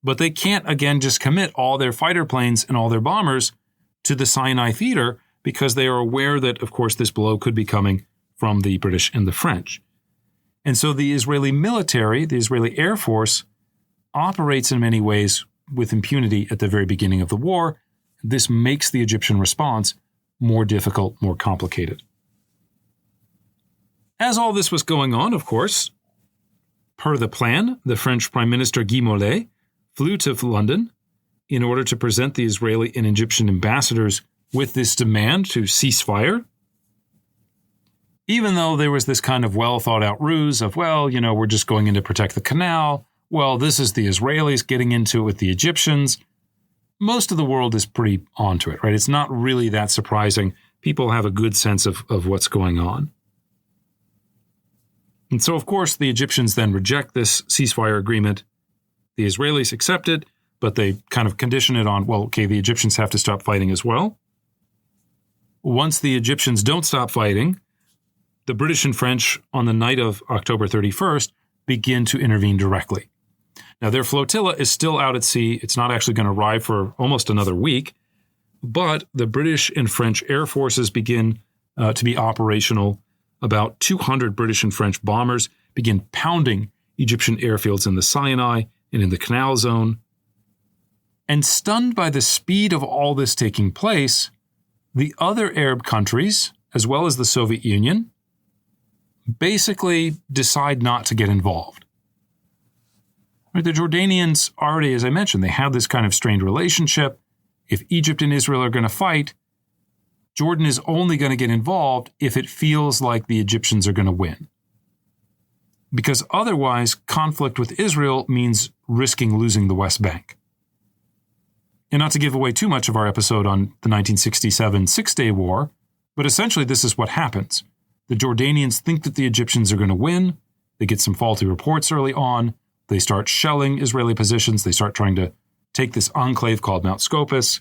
But they can't, again, just commit all their fighter planes and all their bombers to the Sinai theater because they are aware that, of course, this blow could be coming from the British and the French. And so the Israeli military, the Israeli Air Force, operates in many ways with impunity at the very beginning of the war. This makes the Egyptian response more difficult, more complicated. As all this was going on, of course, per the plan, the French Prime Minister Guy Mollet flew to London in order to present the Israeli and Egyptian ambassadors with this demand to cease fire. Even though there was this kind of well-thought-out ruse of, well, we're just going in to protect the canal. Well, this is the Israelis getting into it with the Egyptians. Most of the world is pretty onto it, right? It's not really that surprising. People have a good sense of what's going on. And so, of course, the Egyptians then reject this ceasefire agreement. The Israelis accept it, but they kind of condition it on, well, okay, the Egyptians have to stop fighting as well. Once the Egyptians don't stop fighting, the British and French, on the night of October 31st, begin to intervene directly. Now, their flotilla is still out at sea. It's not actually going to arrive for almost another week, but the British and French air forces begin to be operational. About 200 British and French bombers begin pounding Egyptian airfields in the Sinai and in the Canal Zone. And stunned by the speed of all this taking place, the other Arab countries, as well as the Soviet Union, basically decide not to get involved. Right, the Jordanians already, as I mentioned, they have this kind of strained relationship. If Egypt and Israel are going to fight, Jordan is only going to get involved if it feels like the Egyptians are going to win. Because otherwise, conflict with Israel means risking losing the West Bank. And not to give away too much of our episode on the 1967 Six-Day War, but essentially this is what happens. The Jordanians think that the Egyptians are going to win. They get some faulty reports early on. They start shelling Israeli positions. They start trying to take this enclave called Mount Scopus.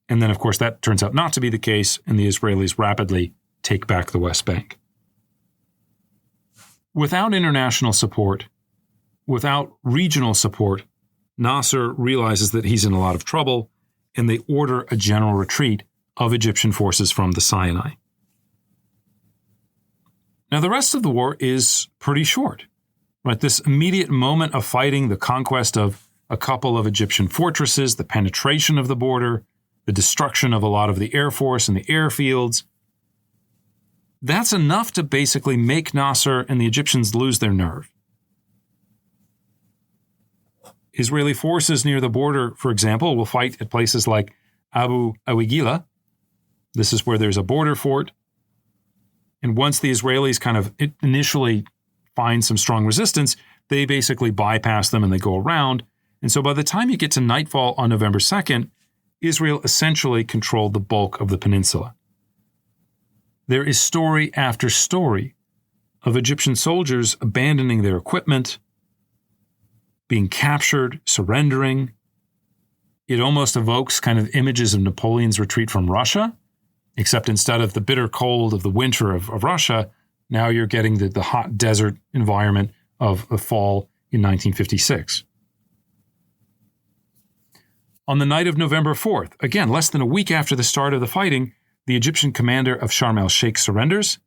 And then, of course, that turns out not to be the case, and the Israelis rapidly take back the West Bank. Without international support, without regional support, Nasser realizes that he's in a lot of trouble, and they order a general retreat of Egyptian forces from the Sinai. Now, the rest of the war is pretty short. Right? This immediate moment of fighting, the conquest of a couple of Egyptian fortresses, the penetration of the border, the destruction of a lot of the air force and the airfields, that's enough to basically make Nasser and the Egyptians lose their nerve. Israeli forces near the border, for example, will fight at places like Abu Awigila. This is where there's a border fort. And once the Israelis kind of initially find some strong resistance, they basically bypass them and they go around. And so by the time you get to nightfall on November 2nd, Israel essentially controlled the bulk of the peninsula. There is story after story of Egyptian soldiers abandoning their equipment, being captured, surrendering. It almost evokes kind of images of Napoleon's retreat from Russia, except instead of the bitter cold of the winter of Russia, now you're getting the hot desert environment of the fall in 1956. On the night of November 4th, again, less than a week after the start of the fighting, the Egyptian commander of Sharm el-Sheikh surrenders,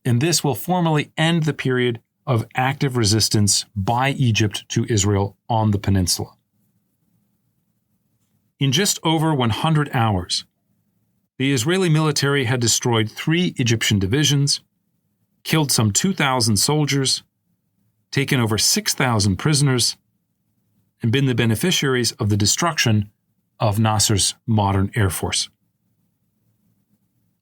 and this will formally end the period of active resistance by Egypt to Israel on the peninsula. In just over 100 hours, the Israeli military had destroyed 3 Egyptian divisions, killed some 2,000 soldiers, taken over 6,000 prisoners, and been the beneficiaries of the destruction of Nasser's modern air force.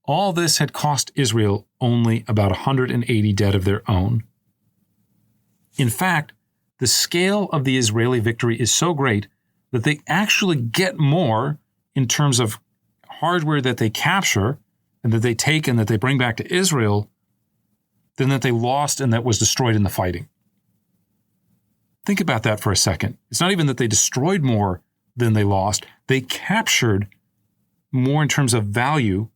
All this had cost Israel only about 180 dead of their own. In fact, the scale of the Israeli victory is so great that they actually get more in terms of hardware that they capture and that they take and that they bring back to Israel than that they lost and that was destroyed in the fighting. Think about that for a second. It's not even that they destroyed more than they lost. They captured more in terms of value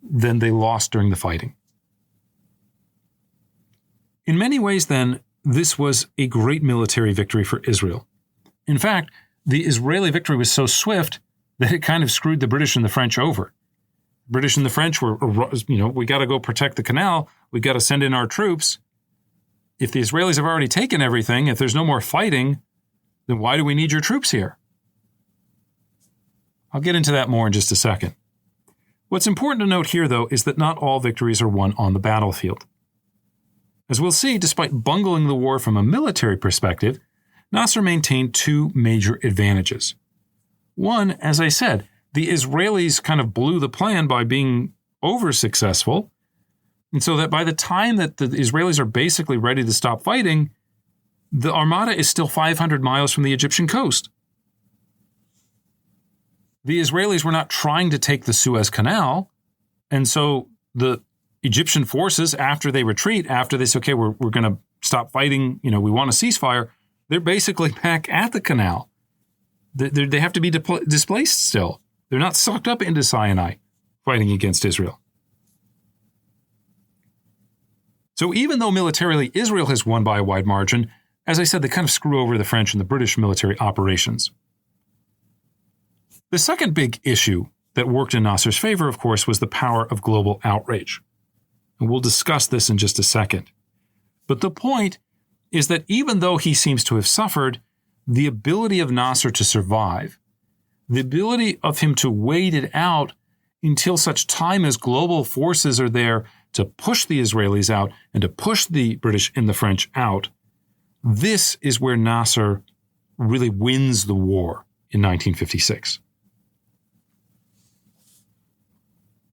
than they lost during the fighting. In many ways, then, this was a great military victory for Israel. In fact, the Israeli victory was so swift that it kind of screwed the British and the French over. The British and the French were, we got to go protect the canal. We got to send in our troops. If the Israelis have already taken everything, if there's no more fighting, then why do we need your troops here? I'll get into that more in just a second. What's important to note here, though, is that not all victories are won on the battlefield. As we'll see, despite bungling the war from a military perspective, Nasser maintained 2 major advantages. One, as I said, the Israelis kind of blew the plan by being over-successful, and so that by the time that the Israelis are basically ready to stop fighting, the Armada is still 500 miles from the Egyptian coast. The Israelis were not trying to take the Suez Canal, and so the Egyptian forces, after they retreat, after they say, okay, we're going to stop fighting, we want a ceasefire, they're basically back at the canal. They have to be displaced still. They're not sucked up into Sinai fighting against Israel. So even though militarily Israel has won by a wide margin, as I said, they kind of screw over the French and the British military operations. The second big issue that worked in Nasser's favor, of course, was the power of global outrage. And we'll discuss this in just a second. But the point is that even though he seems to have suffered, the ability of Nasser to survive, the ability of him to wait it out until such time as global forces are there to push the Israelis out and to push the British and the French out, this is where Nasser really wins the war in 1956.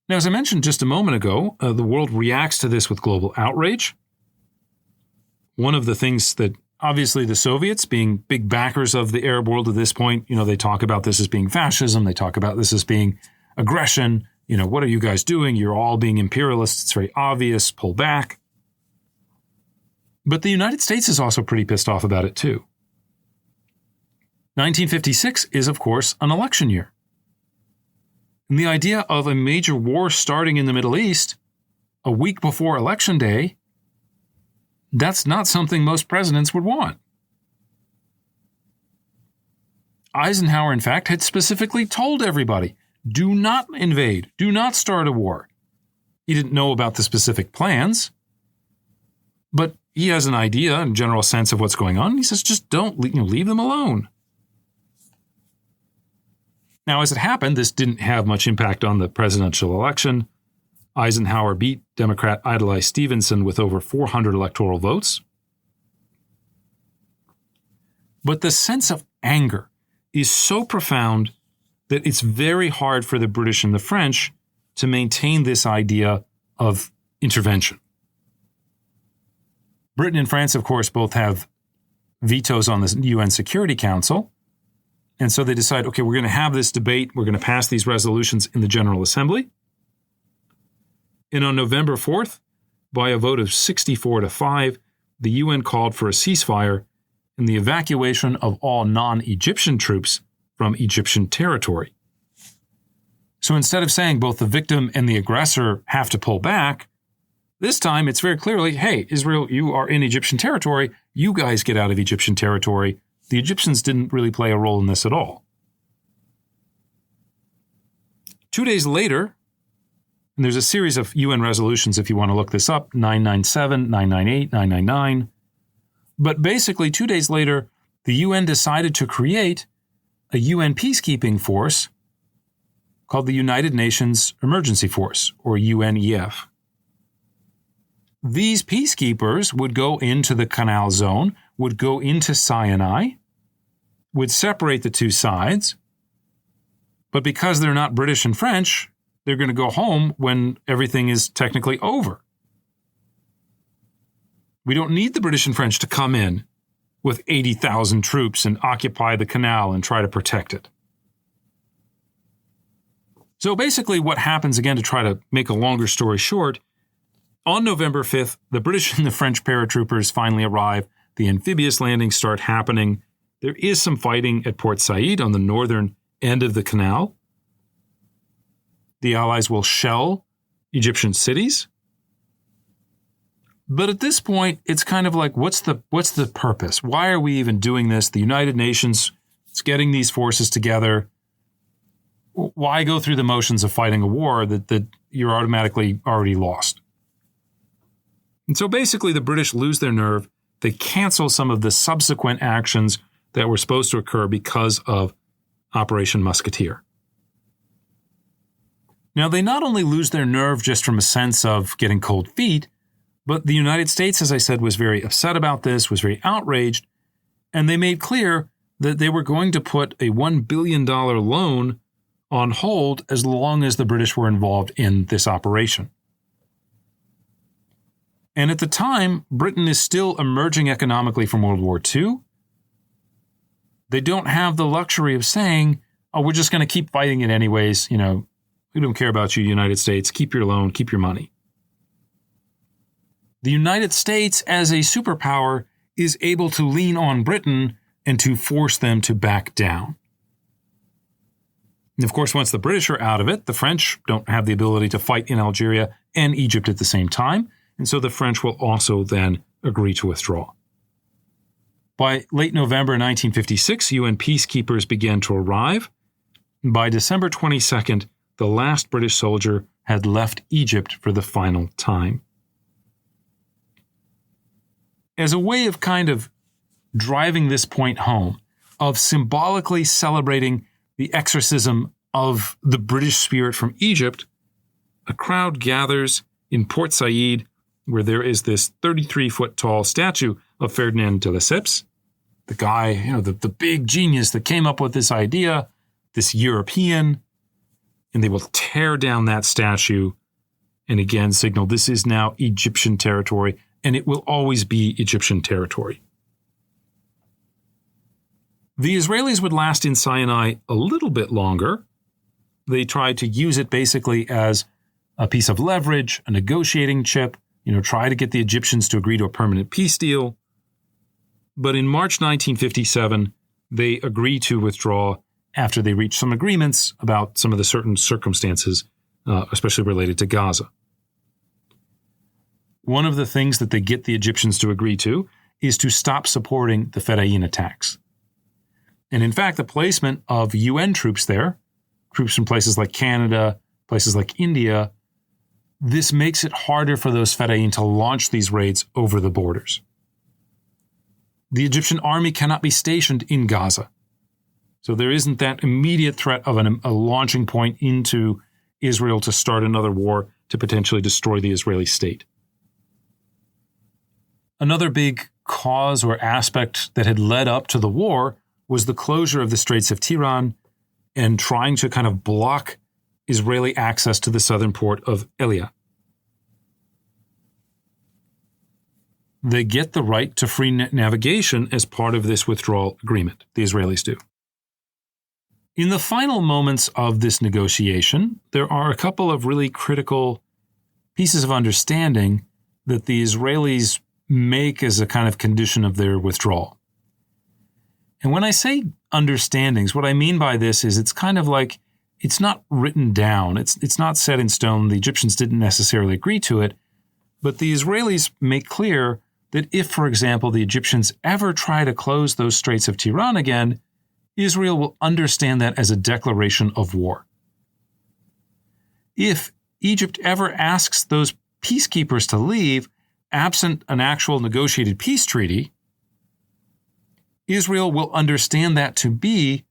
Now, as I mentioned just a moment ago, the world reacts to this with global outrage. One of the things that obviously the Soviets, being big backers of the Arab world at this point, they talk about this as being fascism. They talk about this as being aggression. What are you guys doing? You're all being imperialists. It's very obvious. Pull back. But the United States is also pretty pissed off about it too. 1956 is, of course, an election year. And the idea of a major war starting in the Middle East a week before Election Day, that's not something most presidents would want. Eisenhower, in fact, had specifically told everybody, do not invade, do not start a war. He didn't know about the specific plans, but he has an idea and general sense of what's going on. He says, just don't leave them alone. Now, as it happened, this didn't have much impact on the presidential election. Eisenhower beat Democrat Adlai Stevenson with over 400 electoral votes. But the sense of anger is so profound that it's very hard for the British and the French to maintain this idea of intervention. Britain and France, of course, both have vetoes on the UN Security Council. And so they decide, okay, we're going to have this debate. We're going to pass these resolutions in the General Assembly. And on November 4th, by a vote of 64-5, the UN called for a ceasefire and the evacuation of all non-Egyptian troops from Egyptian territory. So instead of saying both the victim and the aggressor have to pull back, this time it's very clearly, hey, Israel, you are in Egyptian territory. You guys get out of Egyptian territory. The Egyptians didn't really play a role in this at all. 2 days later, and there's a series of UN resolutions if you want to look this up, 997, 998, 999. But basically, 2 days later, the UN decided to create a UN peacekeeping force called the United Nations Emergency Force, or UNEF. These peacekeepers would go into the Canal Zone, would go into Sinai, would separate the two sides, but because they're not British and French, they're going to go home when everything is technically over. We don't need the British and French to come in with 80,000 troops and occupy the canal and try to protect it. So basically what happens, again, to try to make a longer story short, on November 5th, the British and the French paratroopers finally arrive. The amphibious landings start happening. There is some fighting at Port Said on the northern end of the canal. The Allies will shell Egyptian cities. But at this point, it's kind of like, what's the purpose? Why are we even doing this? The United Nations is getting these forces together. Why go through the motions of fighting a war that you're automatically already lost? And so basically the British lose their nerve. They cancel some of the subsequent actions that were supposed to occur because of Operation Musketeer. Now, they not only lose their nerve just from a sense of getting cold feet, but the United States, as I said, was very upset about this, was very outraged, and they made clear that they were going to put a $1 billion loan on hold as long as the British were involved in this operation. And at the time, Britain is still emerging economically from World War II. They don't have the luxury of saying, oh, we're just going to keep fighting it anyways. We don't care about you, United States. Keep your loan, keep your money. The United States, as a superpower, is able to lean on Britain and to force them to back down. And of course, once the British are out of it, the French don't have the ability to fight in Algeria and Egypt at the same time. And so the French will also then agree to withdraw. By late November 1956, UN peacekeepers began to arrive. By December 22nd, the last British soldier had left Egypt for the final time. As a way of kind of driving this point home, of symbolically celebrating the exorcism of the British spirit from Egypt, a crowd gathers in Port Said, where there is this 33-foot-tall statue of Ferdinand de Lesseps, the guy, the big genius that came up with this idea, this European, and they will tear down that statue and again signal this is now Egyptian territory, and it will always be Egyptian territory. The Israelis would last in Sinai a little bit longer. They tried to use it basically as a piece of leverage, a negotiating chip, try to get the Egyptians to agree to a permanent peace deal. But in March 1957, they agree to withdraw, after they reached some agreements about some of the certain circumstances, especially related to Gaza. One of the things that they get the Egyptians to agree to is to stop supporting the Fedayeen attacks. And in fact, the placement of UN troops there, troops from places like Canada, places like India, this makes it harder for those Fedayeen to launch these raids over the borders. The Egyptian army cannot be stationed in Gaza. So there isn't that immediate threat of a launching point into Israel to start another war to potentially destroy the Israeli state. Another big cause or aspect that had led up to the war was the closure of the Straits of Tiran and trying to kind of block Israeli access to the southern port of Elia. They get the right to free navigation as part of this withdrawal agreement, the Israelis do. In the final moments of this negotiation, there are a couple of really critical pieces of understanding that the Israelis make as a kind of condition of their withdrawal. And when I say understandings, what I mean by this is it's kind of like it's not written down. It's not set in stone. The Egyptians didn't necessarily agree to it, but the Israelis make clear that if, for example, the Egyptians ever try to close those Straits of Tiran again, Israel will understand that as a declaration of war. If Egypt ever asks those peacekeepers to leave, absent an actual negotiated peace treaty, Israel will understand that to be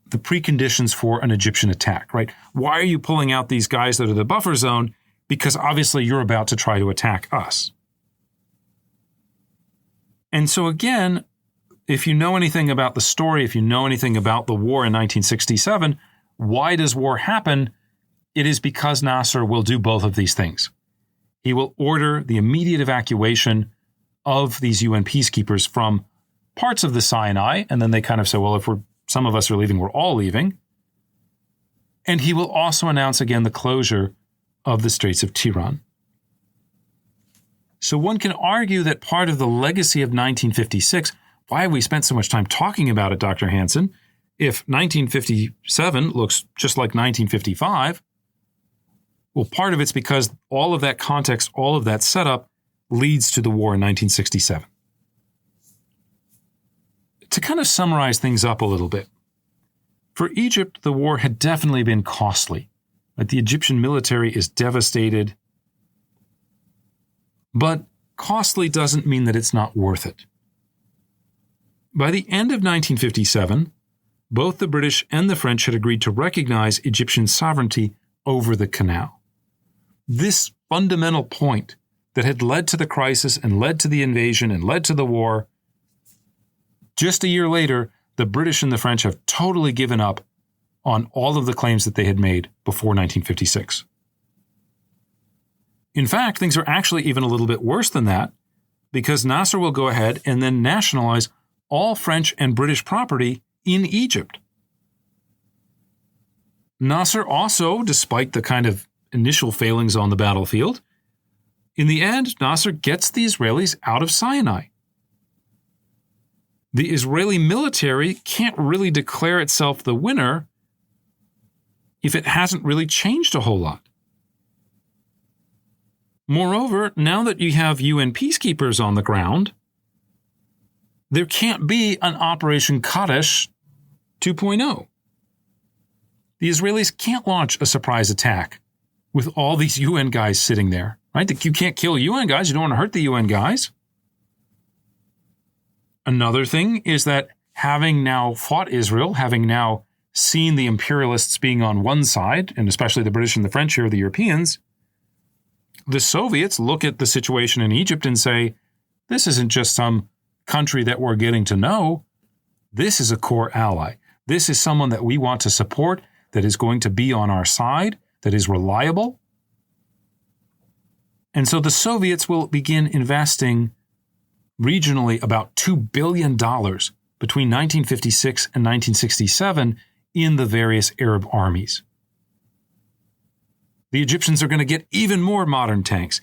the preconditions for an Egyptian attack, right? Why are you pulling out these guys that are the buffer zone? Because obviously you're about to try to attack us. And so again, if you know anything about the story, if you know anything about the war in 1967, why does war happen? It is because Nasser will do both of these things. He will order the immediate evacuation of these UN peacekeepers from parts of the Sinai, and then they kind of say, well, if some of us are leaving, we're all leaving. And he will also announce again the closure of the Straits of Tiran. So one can argue that part of the legacy of 1956, why have we spent so much time talking about it, Dr. Hansen, if 1957 looks just like 1955? Well, part of it's because all of that context, all of that setup leads to the war in 1967. To kind of summarize things up a little bit, for Egypt, the war had definitely been costly. The Egyptian military is devastated. But costly doesn't mean that it's not worth it. By the end of 1957, both the British and the French had agreed to recognize Egyptian sovereignty over the canal. This fundamental point that had led to the crisis and led to the invasion and led to the war, just a year later, the British and the French have totally given up on all of the claims that they had made before 1956. In fact, things are actually even a little bit worse than that, because Nasser will go ahead and then nationalize all French and British property in Egypt. Nasser also, despite the kind of initial failings on the battlefield, in the end, Nasser gets the Israelis out of Sinai. The Israeli military can't really declare itself the winner if it hasn't really changed a whole lot. Moreover, now that you have UN peacekeepers on the ground, there can't be an Operation Kadesh 2.0. The Israelis can't launch a surprise attack with all these UN guys sitting there, right? You can't kill UN guys. You don't want to hurt the UN guys. Another thing is that having now fought Israel, having now seen the imperialists being on one side, and especially the British and the French here, the Europeans, the Soviets look at the situation in Egypt and say, this isn't just some country that we're getting to know. This is a core ally. This is someone that we want to support, that is going to be on our side, that is reliable. And so the Soviets will begin investing regionally about $2 billion between 1956 and 1967 in the various Arab armies. The Egyptians are going to get even more modern tanks,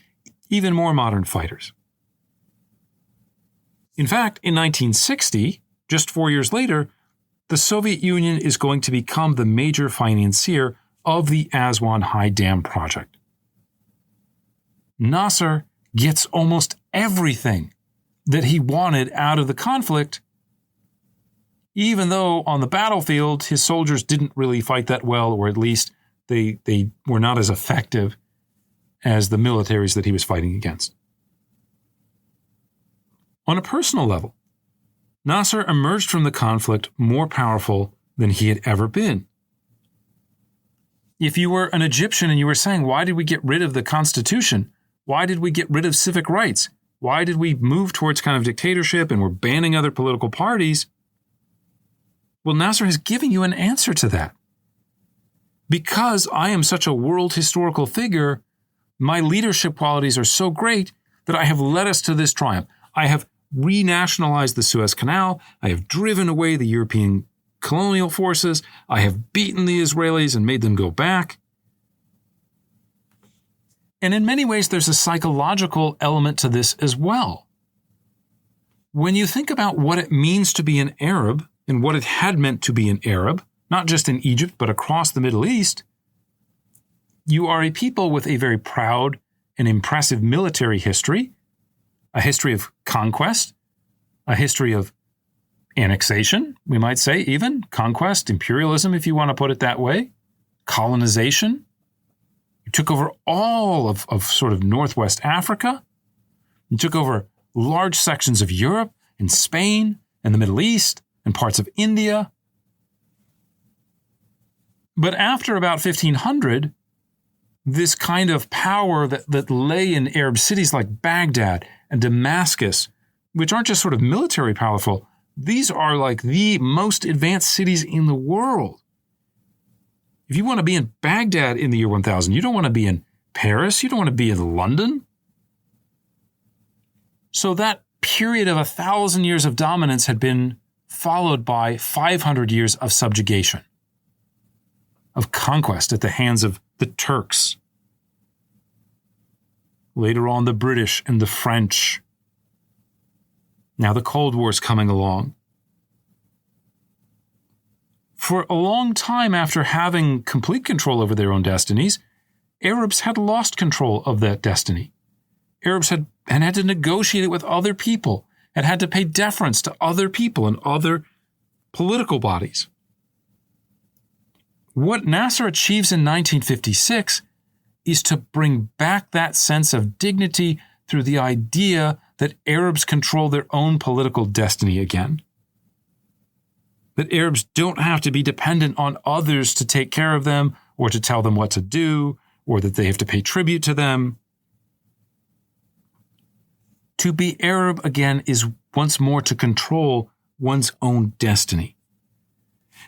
even more modern fighters. In fact, in 1960, just 4 years later, the Soviet Union is going to become the major financier of the Aswan High Dam project. Nasser gets almost everything that he wanted out of the conflict, even though on the battlefield his soldiers didn't really fight that well, or at least they were not as effective as the militaries that he was fighting against. On a personal level, Nasser emerged from the conflict more powerful than he had ever been. If you were an Egyptian and you were saying, why did we get rid of the Constitution? Why did we get rid of civic rights? Why did we move towards kind of dictatorship and we're banning other political parties? Well, Nasser has given you an answer to that. Because I am such a world historical figure, my leadership qualities are so great that I have led us to this triumph. I have renationalized the Suez Canal. I have driven away the European colonial forces. I have beaten the Israelis and made them go back. And in many ways, there's a psychological element to this as well. When you think about what it means to be an Arab and what it had meant to be an Arab, not just in Egypt, but across the Middle East, you are a people with a very proud and impressive military history, a history of conquest, a history of annexation, we might say even, conquest, imperialism, if you want to put it that way, colonization. You took over all of sort of Northwest Africa. You took over large sections of Europe and Spain and the Middle East and parts of India. But after about 1500, this kind of power that lay in Arab cities like Baghdad and Damascus, which aren't just sort of military powerful, these are like the most advanced cities in the world. If you want to be in Baghdad in the year 1000, you don't want to be in Paris, you don't want to be in London. So that period of 1,000 years of dominance had been followed by 500 years of subjugation, of conquest at the hands of the Turks. Later on, the British and the French. Now the Cold War is coming along. For a long time after having complete control over their own destinies, Arabs had lost control of that destiny. Arabs had to negotiate it with other people and had to pay deference to other people and other political bodies. What Nasser achieves in 1956 is to bring back that sense of dignity through the idea that Arabs control their own political destiny again. That Arabs don't have to be dependent on others to take care of them or to tell them what to do, or that they have to pay tribute to them. To be Arab again is once more to control one's own destiny.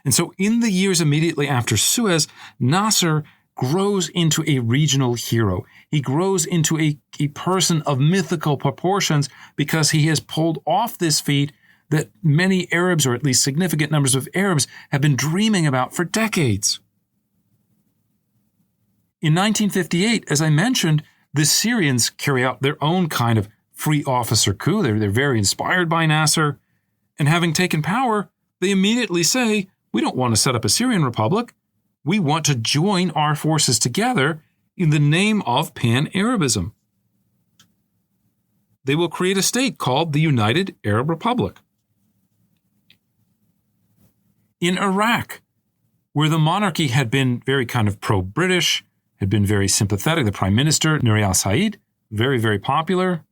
And so in the years immediately after Suez, Nasser grows into a regional hero. He grows into a person of mythical proportions because he has pulled off this feat that many Arabs, or at least significant numbers of Arabs, have been dreaming about for decades. In 1958, as I mentioned, the Syrians carry out their own kind of free officer coup. They're very inspired by Nasser. And having taken power, they immediately say, we don't want to set up a Syrian republic. We want to join our forces together in the name of Pan-Arabism. They will create a state called the United Arab Republic. In Iraq, where the monarchy had been very kind of pro-British, had been very sympathetic, the Prime Minister, Nouri al-Said, very, very popular,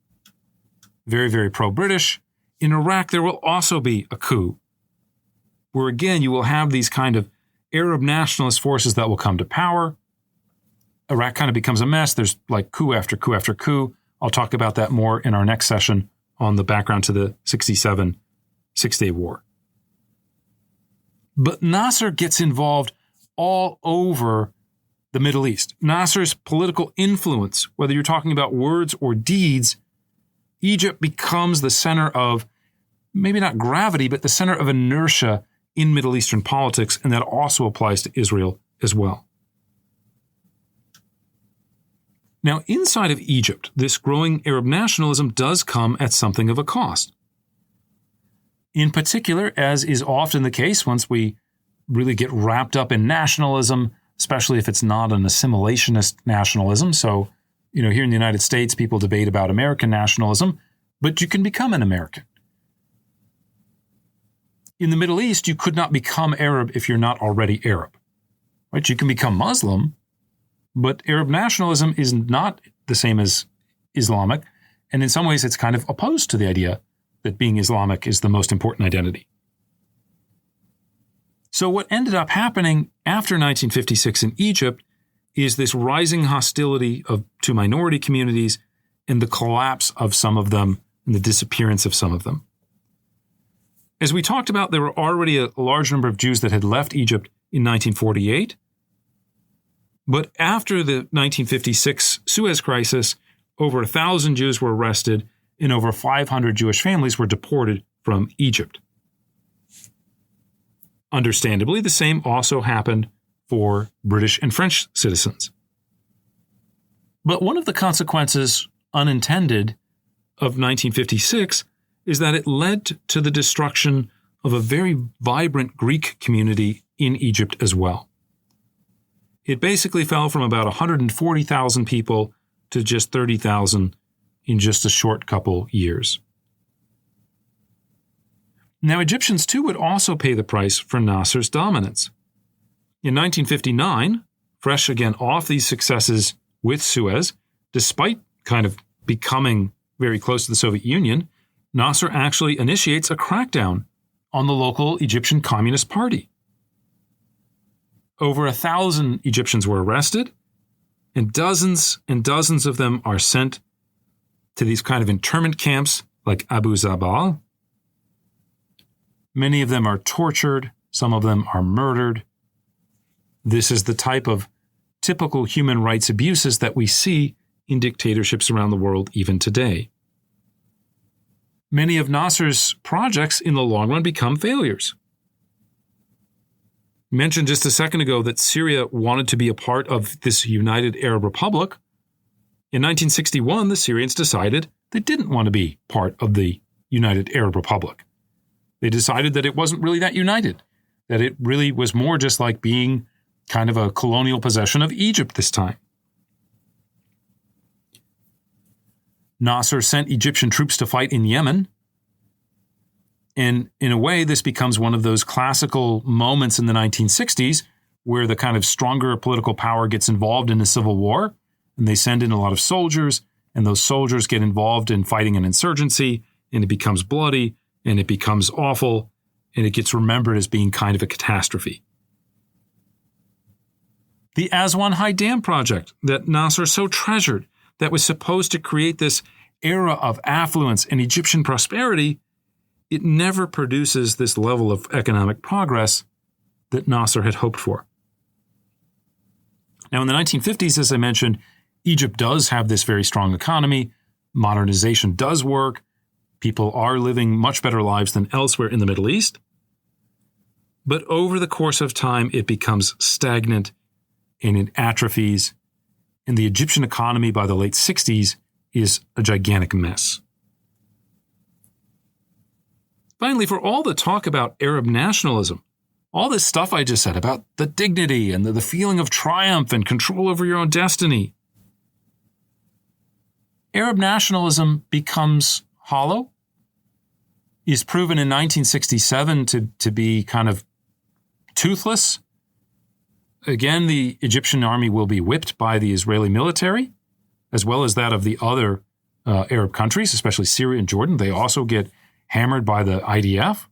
very, very pro-British. In Iraq, there will also be a coup, where again, you will have these kind of Arab nationalist forces that will come to power. Iraq kind of becomes a mess. There's like coup after coup after coup. I'll talk about that more in our next session on the background to the 67 Six-Day War. But Nasser gets involved all over the Middle East. Nasser's political influence, whether you're talking about words or deeds, Egypt becomes the center of, maybe not gravity, but the center of inertia in Middle Eastern politics, and that also applies to Israel as well. Now, inside of Egypt, this growing Arab nationalism does come at something of a cost. In particular, as is often the case once we really get wrapped up in nationalism, especially if it's not an assimilationist nationalism. So, here in the United States, people debate about American nationalism, but you can become an American. In the Middle East, you could not become Arab if you're not already Arab. Right? You can become Muslim, but Arab nationalism is not the same as Islamic, and in some ways it's kind of opposed to the idea that being Islamic is the most important identity. So what ended up happening after 1956 in Egypt is this rising hostility to minority communities and the collapse of some of them and the disappearance of some of them. As we talked about, there were already a large number of Jews that had left Egypt in 1948. But after the 1956 Suez crisis, over 1,000 Jews were arrested and over 500 Jewish families were deported from Egypt. Understandably, the same also happened for British and French citizens. But one of the consequences, unintended, of 1956 is that it led to the destruction of a very vibrant Greek community in Egypt as well. It basically fell from about 140,000 people to just 30,000 in just a short couple years. Now, Egyptians too would also pay the price for Nasser's dominance. In 1959, fresh again off these successes with Suez, despite kind of becoming very close to the Soviet Union, Nasser actually initiates a crackdown on the local Egyptian Communist Party. Over 1,000 Egyptians were arrested, and dozens of them are sent to these kind of internment camps like Abu Zabal. Many of them are tortured, some of them are murdered. This is the type of typical human rights abuses that we see in dictatorships around the world even today. Many of Nasser's projects in the long run become failures. I mentioned just a second ago that Syria wanted to be a part of this United Arab Republic. In 1961, the Syrians decided they didn't want to be part of the United Arab Republic. They decided that it wasn't really that united, that it really was more just like being kind of a colonial possession of Egypt this time. Nasser sent Egyptian troops to fight in Yemen. And in a way, this becomes one of those classical moments in the 1960s where the kind of stronger political power gets involved in a civil war, and they send in a lot of soldiers, and those soldiers get involved in fighting an insurgency, and it becomes bloody, and it becomes awful, and it gets remembered as being kind of a catastrophe. The Aswan High Dam project that Nasser so treasured, that was supposed to create this era of affluence and Egyptian prosperity, it never produces this level of economic progress that Nasser had hoped for. Now, in the 1950s, as I mentioned, Egypt does have this very strong economy. Modernization does work. People are living much better lives than elsewhere in the Middle East. But over the course of time, it becomes stagnant and it atrophies. And the Egyptian economy by the late 60s is a gigantic mess. Finally, for all the talk about Arab nationalism, all this stuff I just said about the dignity and the feeling of triumph and control over your own destiny, Arab nationalism becomes hollow, is proven in 1967 to be kind of toothless. Again, the Egyptian army will be whipped by the Israeli military, as well as that of the other Arab countries, especially Syria and Jordan. They also get hammered by the IDF.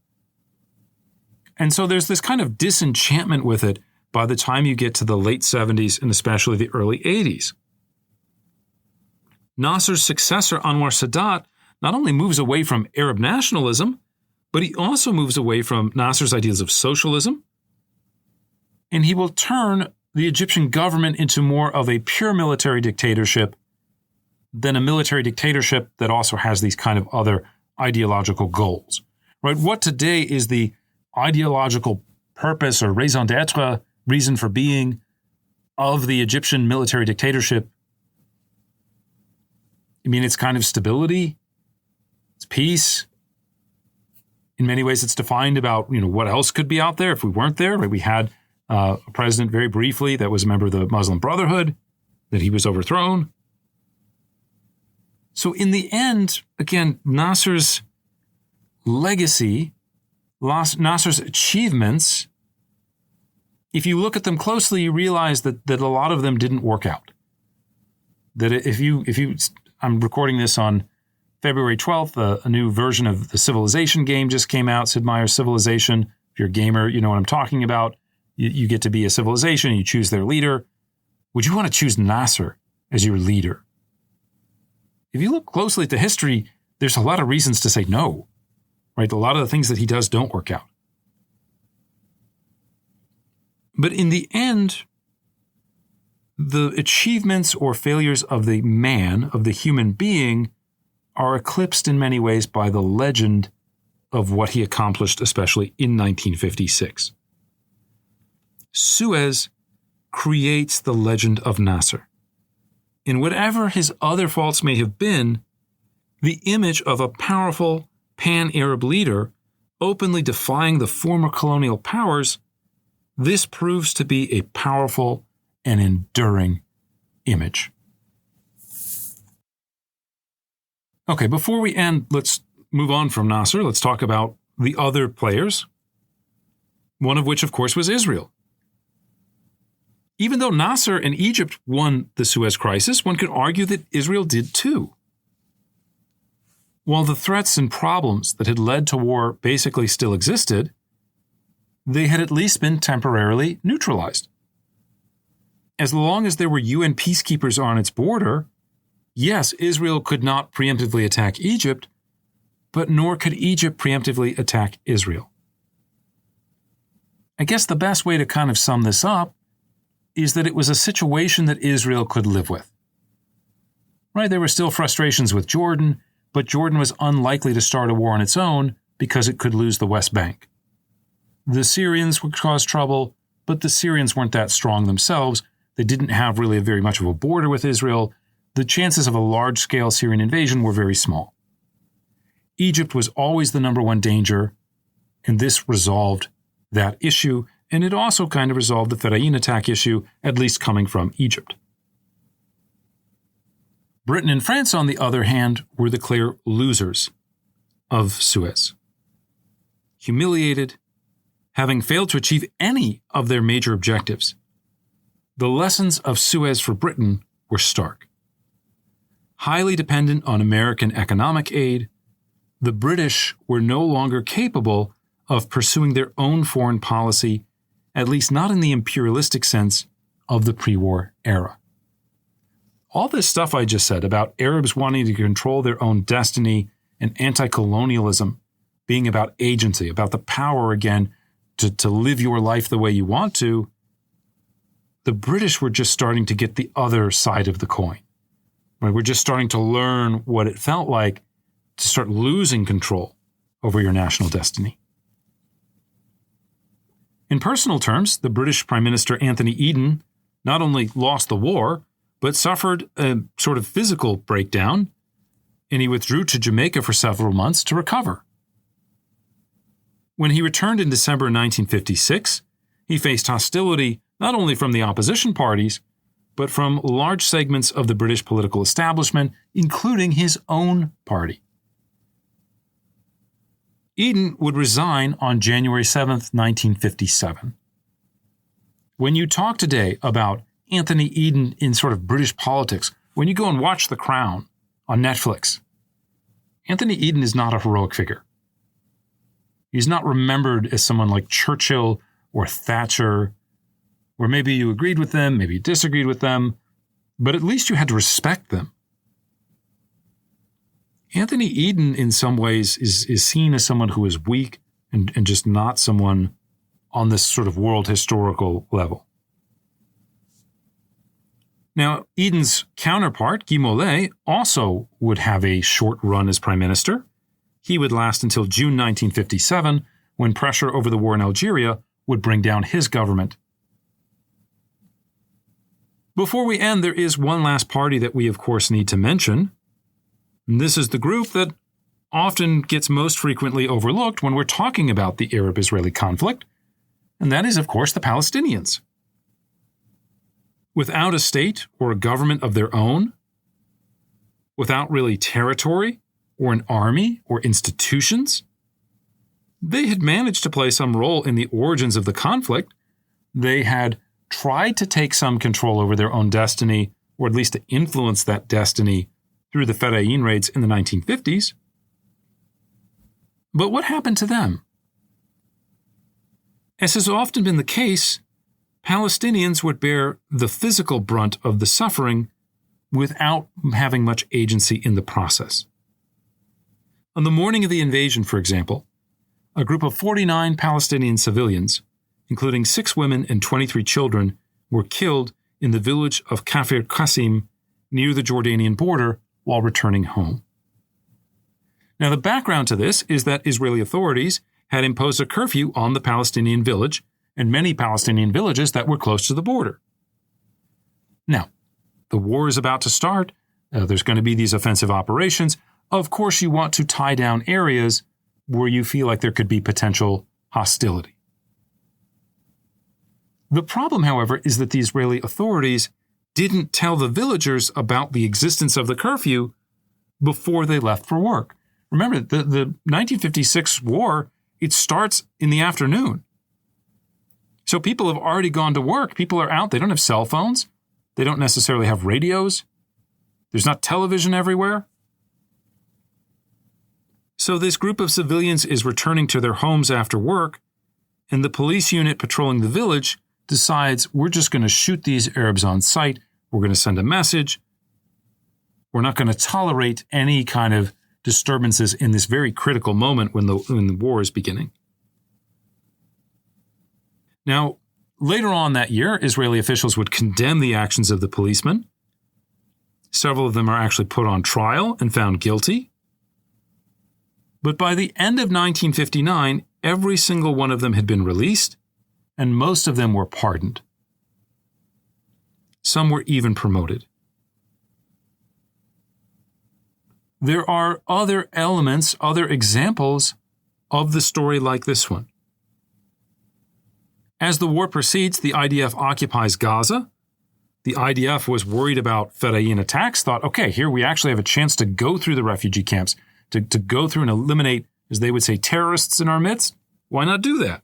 And so there's this kind of disenchantment with it by the time you get to the late 70s and especially the early 80s. Nasser's successor, Anwar Sadat, not only moves away from Arab nationalism, but he also moves away from Nasser's ideas of socialism, and he will turn the Egyptian government into more of a pure military dictatorship than a military dictatorship that also has these kind of other ideological goals. Right? What today is the ideological purpose or raison d'etre, reason for being, of the Egyptian military dictatorship? I mean, it's kind of stability, it's peace, In many ways, it's defined about, what else could be out there if we weren't there. Right? We had a president very briefly that was a member of the Muslim Brotherhood, that he was overthrown. So in the end, again, Nasser's legacy, Nasser's achievements, if you look at them closely, you realize that a lot of them didn't work out. That I'm recording this on February 12th, a new version of the Civilization game just came out, Sid Meier's Civilization. If you're a gamer, you know what I'm talking about. You get to be a civilization, you choose their leader. Would you want to choose Nasser as your leader? If you look closely at the history, there's a lot of reasons to say no, right? A lot of the things that he does don't work out. But in the end, the achievements or failures of the man, of the human being, are eclipsed in many ways by the legend of what he accomplished, especially in 1956. Suez creates the legend of Nasser. In whatever his other faults may have been, the image of a powerful pan-Arab leader openly defying the former colonial powers, this proves to be a powerful and enduring image. Okay, before we end, let's move on from Nasser. Let's talk about the other players, one of which, of course, was Israel. Even though Nasser and Egypt won the Suez Crisis, one could argue that Israel did too. While the threats and problems that had led to war basically still existed, they had at least been temporarily neutralized. As long as there were UN peacekeepers on its border, yes, Israel could not preemptively attack Egypt, but nor could Egypt preemptively attack Israel. I guess the best way to kind of sum this up is that it was a situation that Israel could live with. Right, there were still frustrations with Jordan, but Jordan was unlikely to start a war on its own because it could lose the West Bank. The Syrians would cause trouble, but the Syrians weren't that strong themselves. They didn't have really very much of a border with Israel. The chances of a large-scale Syrian invasion were very small. Egypt was always the number one danger, and this resolved that issue, and it also kind of resolved the Fedayeen attack issue, at least coming from Egypt. Britain and France, on the other hand, were the clear losers of Suez. Humiliated, having failed to achieve any of their major objectives, the lessons of Suez for Britain were stark. Highly dependent on American economic aid, the British were no longer capable of pursuing their own foreign policy, at least not in the imperialistic sense of the pre-war era. All this stuff I just said about Arabs wanting to control their own destiny and anti-colonialism being about agency, about the power again to live your life the way you want to, the British were just starting to get the other side of the coin. Right? We're just starting to learn what it felt like to start losing control over your national destiny. In personal terms, the British Prime Minister Anthony Eden not only lost the war, but suffered a sort of physical breakdown, and he withdrew to Jamaica for several months to recover. When he returned in December 1956, he faced hostility not only from the opposition parties, but from large segments of the British political establishment, including his own party. Eden would resign on January 7th, 1957. When you talk today about Anthony Eden in sort of British politics, when you go and watch The Crown on Netflix, Anthony Eden is not a heroic figure. He's not remembered as someone like Churchill or Thatcher, where maybe you agreed with them, maybe you disagreed with them, but at least you had to respect them. Anthony Eden, in some ways, is seen as someone who is weak and just not someone on this sort of world historical level. Now, Eden's counterpart, Guy Mollet, also would have a short run as prime minister. He would last until June 1957, when pressure over the war in Algeria would bring down his government. Before we end, there is one last party that we, of course, need to mention. And this is the group that often gets most frequently overlooked when we're talking about the Arab-Israeli conflict, and that is, of course, the Palestinians. Without a state or a government of their own, without really territory or an army or institutions, they had managed to play some role in the origins of the conflict. They had tried to take some control over their own destiny, or at least to influence that destiny through the Fedayeen raids in the 1950s. But what happened to them? As has often been the case, Palestinians would bear the physical brunt of the suffering without having much agency in the process. On the morning of the invasion, for example, a group of 49 Palestinian civilians, including 6 women and 23 children, were killed in the village of Kafir Qasim near the Jordanian border while returning home. Now, the background to this is that Israeli authorities had imposed a curfew on the Palestinian village and many Palestinian villages that were close to the border. Now, the war is about to start. There's going to be these offensive operations. Of course, you want to tie down areas where you feel like there could be potential hostility. The problem, however, is that the Israeli authorities didn't tell the villagers about the existence of the curfew before they left for work. Remember, the 1956 war, it starts in the afternoon. So people have already gone to work. People are out. They don't have cell phones. They don't necessarily have radios. There's not television everywhere. So this group of civilians is returning to their homes after work, and the police unit patrolling the village decides, we're just going to shoot these Arabs on sight. We're going to send a message. We're not going to tolerate any kind of disturbances in this very critical moment when the war is beginning. Now, later on that year, Israeli officials would condemn the actions of the policemen. Several of them are actually put on trial and found guilty. But by the end of 1959, every single one of them had been released, and most of them were pardoned. Some were even promoted. There are other elements, other examples of the story like this one. As the war proceeds, the IDF occupies Gaza. The IDF was worried about Fedayeen attacks, thought, okay, here we actually have a chance to go through the refugee camps, to go through and eliminate, as they would say, terrorists in our midst. Why not do that?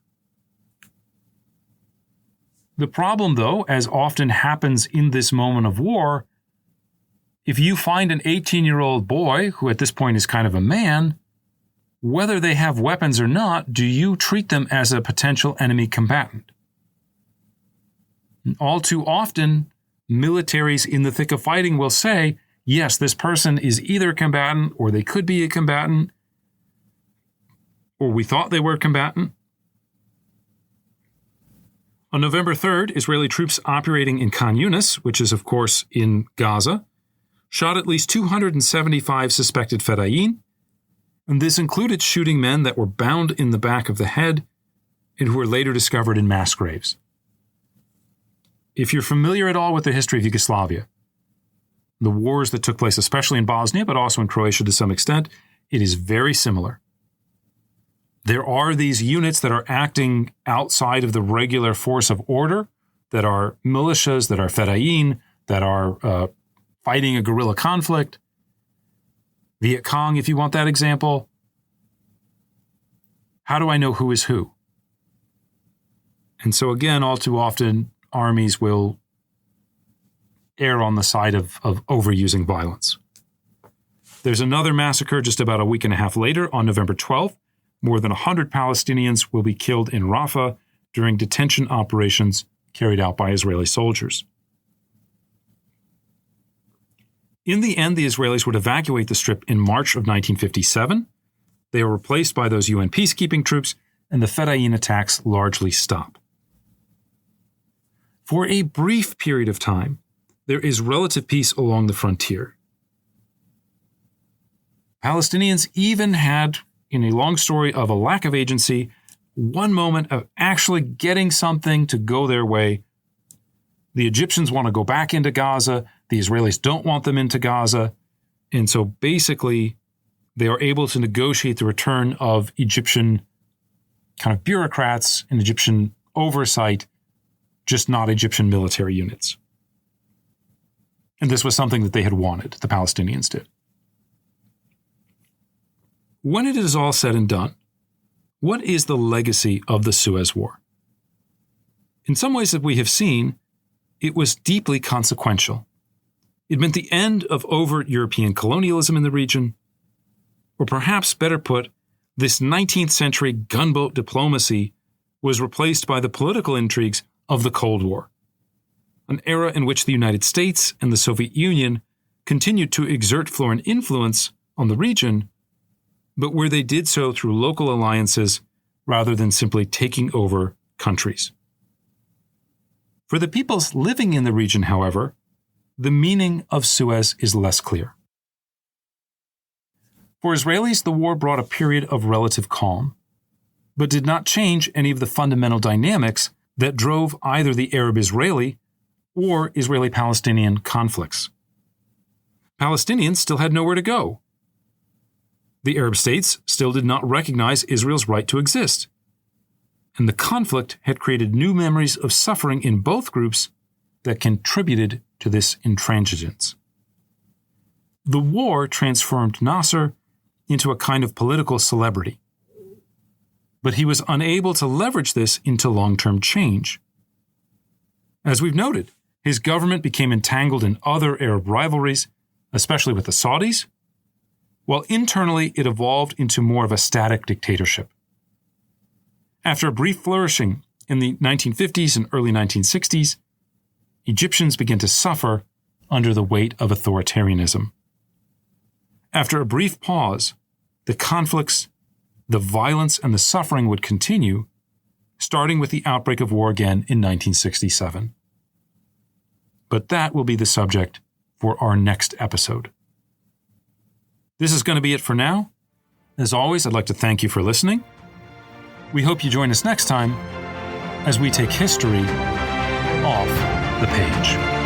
The problem, though, as often happens in this moment of war, if you find an 18-year-old boy, who at this point is kind of a man, whether they have weapons or not, do you treat them as a potential enemy combatant? And all too often, militaries in the thick of fighting will say, yes, this person is either a combatant, or they could be a combatant, or we thought they were a combatant. On November 3rd, Israeli troops operating in Khan Yunis, which is, of course, in Gaza, shot at least 275 suspected Fedayeen, and this included shooting men that were bound in the back of the head and who were later discovered in mass graves. If you're familiar at all with the history of Yugoslavia, the wars that took place, especially in Bosnia, but also in Croatia to some extent, it is very similar. There are these units that are acting outside of the regular force of order, that are militias, that are Fedayeen, that are fighting a guerrilla conflict. Viet Cong, if you want that example. How do I know who is who? And so again, all too often, armies will err on the side of overusing violence. There's another massacre just about a week and a half later on November 12th. More than 100 Palestinians will be killed in Rafah during detention operations carried out by Israeli soldiers. In the end, the Israelis would evacuate the Strip in March of 1957. They are replaced by those UN peacekeeping troops, and the Fedayeen attacks largely stop. For a brief period of time, there is relative peace along the frontier. Palestinians even had, in a long story of a lack of agency, one moment of actually getting something to go their way. The Egyptians want to go back into Gaza. The Israelis don't want them into Gaza. And so basically, They are able to negotiate the return of Egyptian kind of bureaucrats and Egyptian oversight, just not Egyptian military units. And this was something that they had wanted, the Palestinians did. When it is all said and done, what is the legacy of the Suez War? In some ways that we have seen, it was deeply consequential. It meant the end of overt European colonialism in the region, or perhaps better put, this 19th century gunboat diplomacy was replaced by the political intrigues of the Cold War, an era in which the United States and the Soviet Union continued to exert foreign influence on the region, but where they did so through local alliances rather than simply taking over countries. For the peoples living in the region, however, the meaning of Suez is less clear. For Israelis, the war brought a period of relative calm, but did not change any of the fundamental dynamics that drove either the Arab-Israeli or Israeli-Palestinian conflicts. Palestinians still had nowhere to go. The Arab states still did not recognize Israel's right to exist, and the conflict had created new memories of suffering in both groups that contributed to this intransigence. The war transformed Nasser into a kind of political celebrity, but he was unable to leverage this into long-term change. As we've noted, his government became entangled in other Arab rivalries, especially with the Saudis, while internally it evolved into more of a static dictatorship. After a brief flourishing in the 1950s and early 1960s, Egyptians began to suffer under the weight of authoritarianism. After a brief pause, the conflicts, the violence, and the suffering would continue, starting with the outbreak of war again in 1967. But that will be the subject for our next episode. This is going to be it for now. As always, I'd like to thank you for listening. We hope you join us next time as we take history off the page.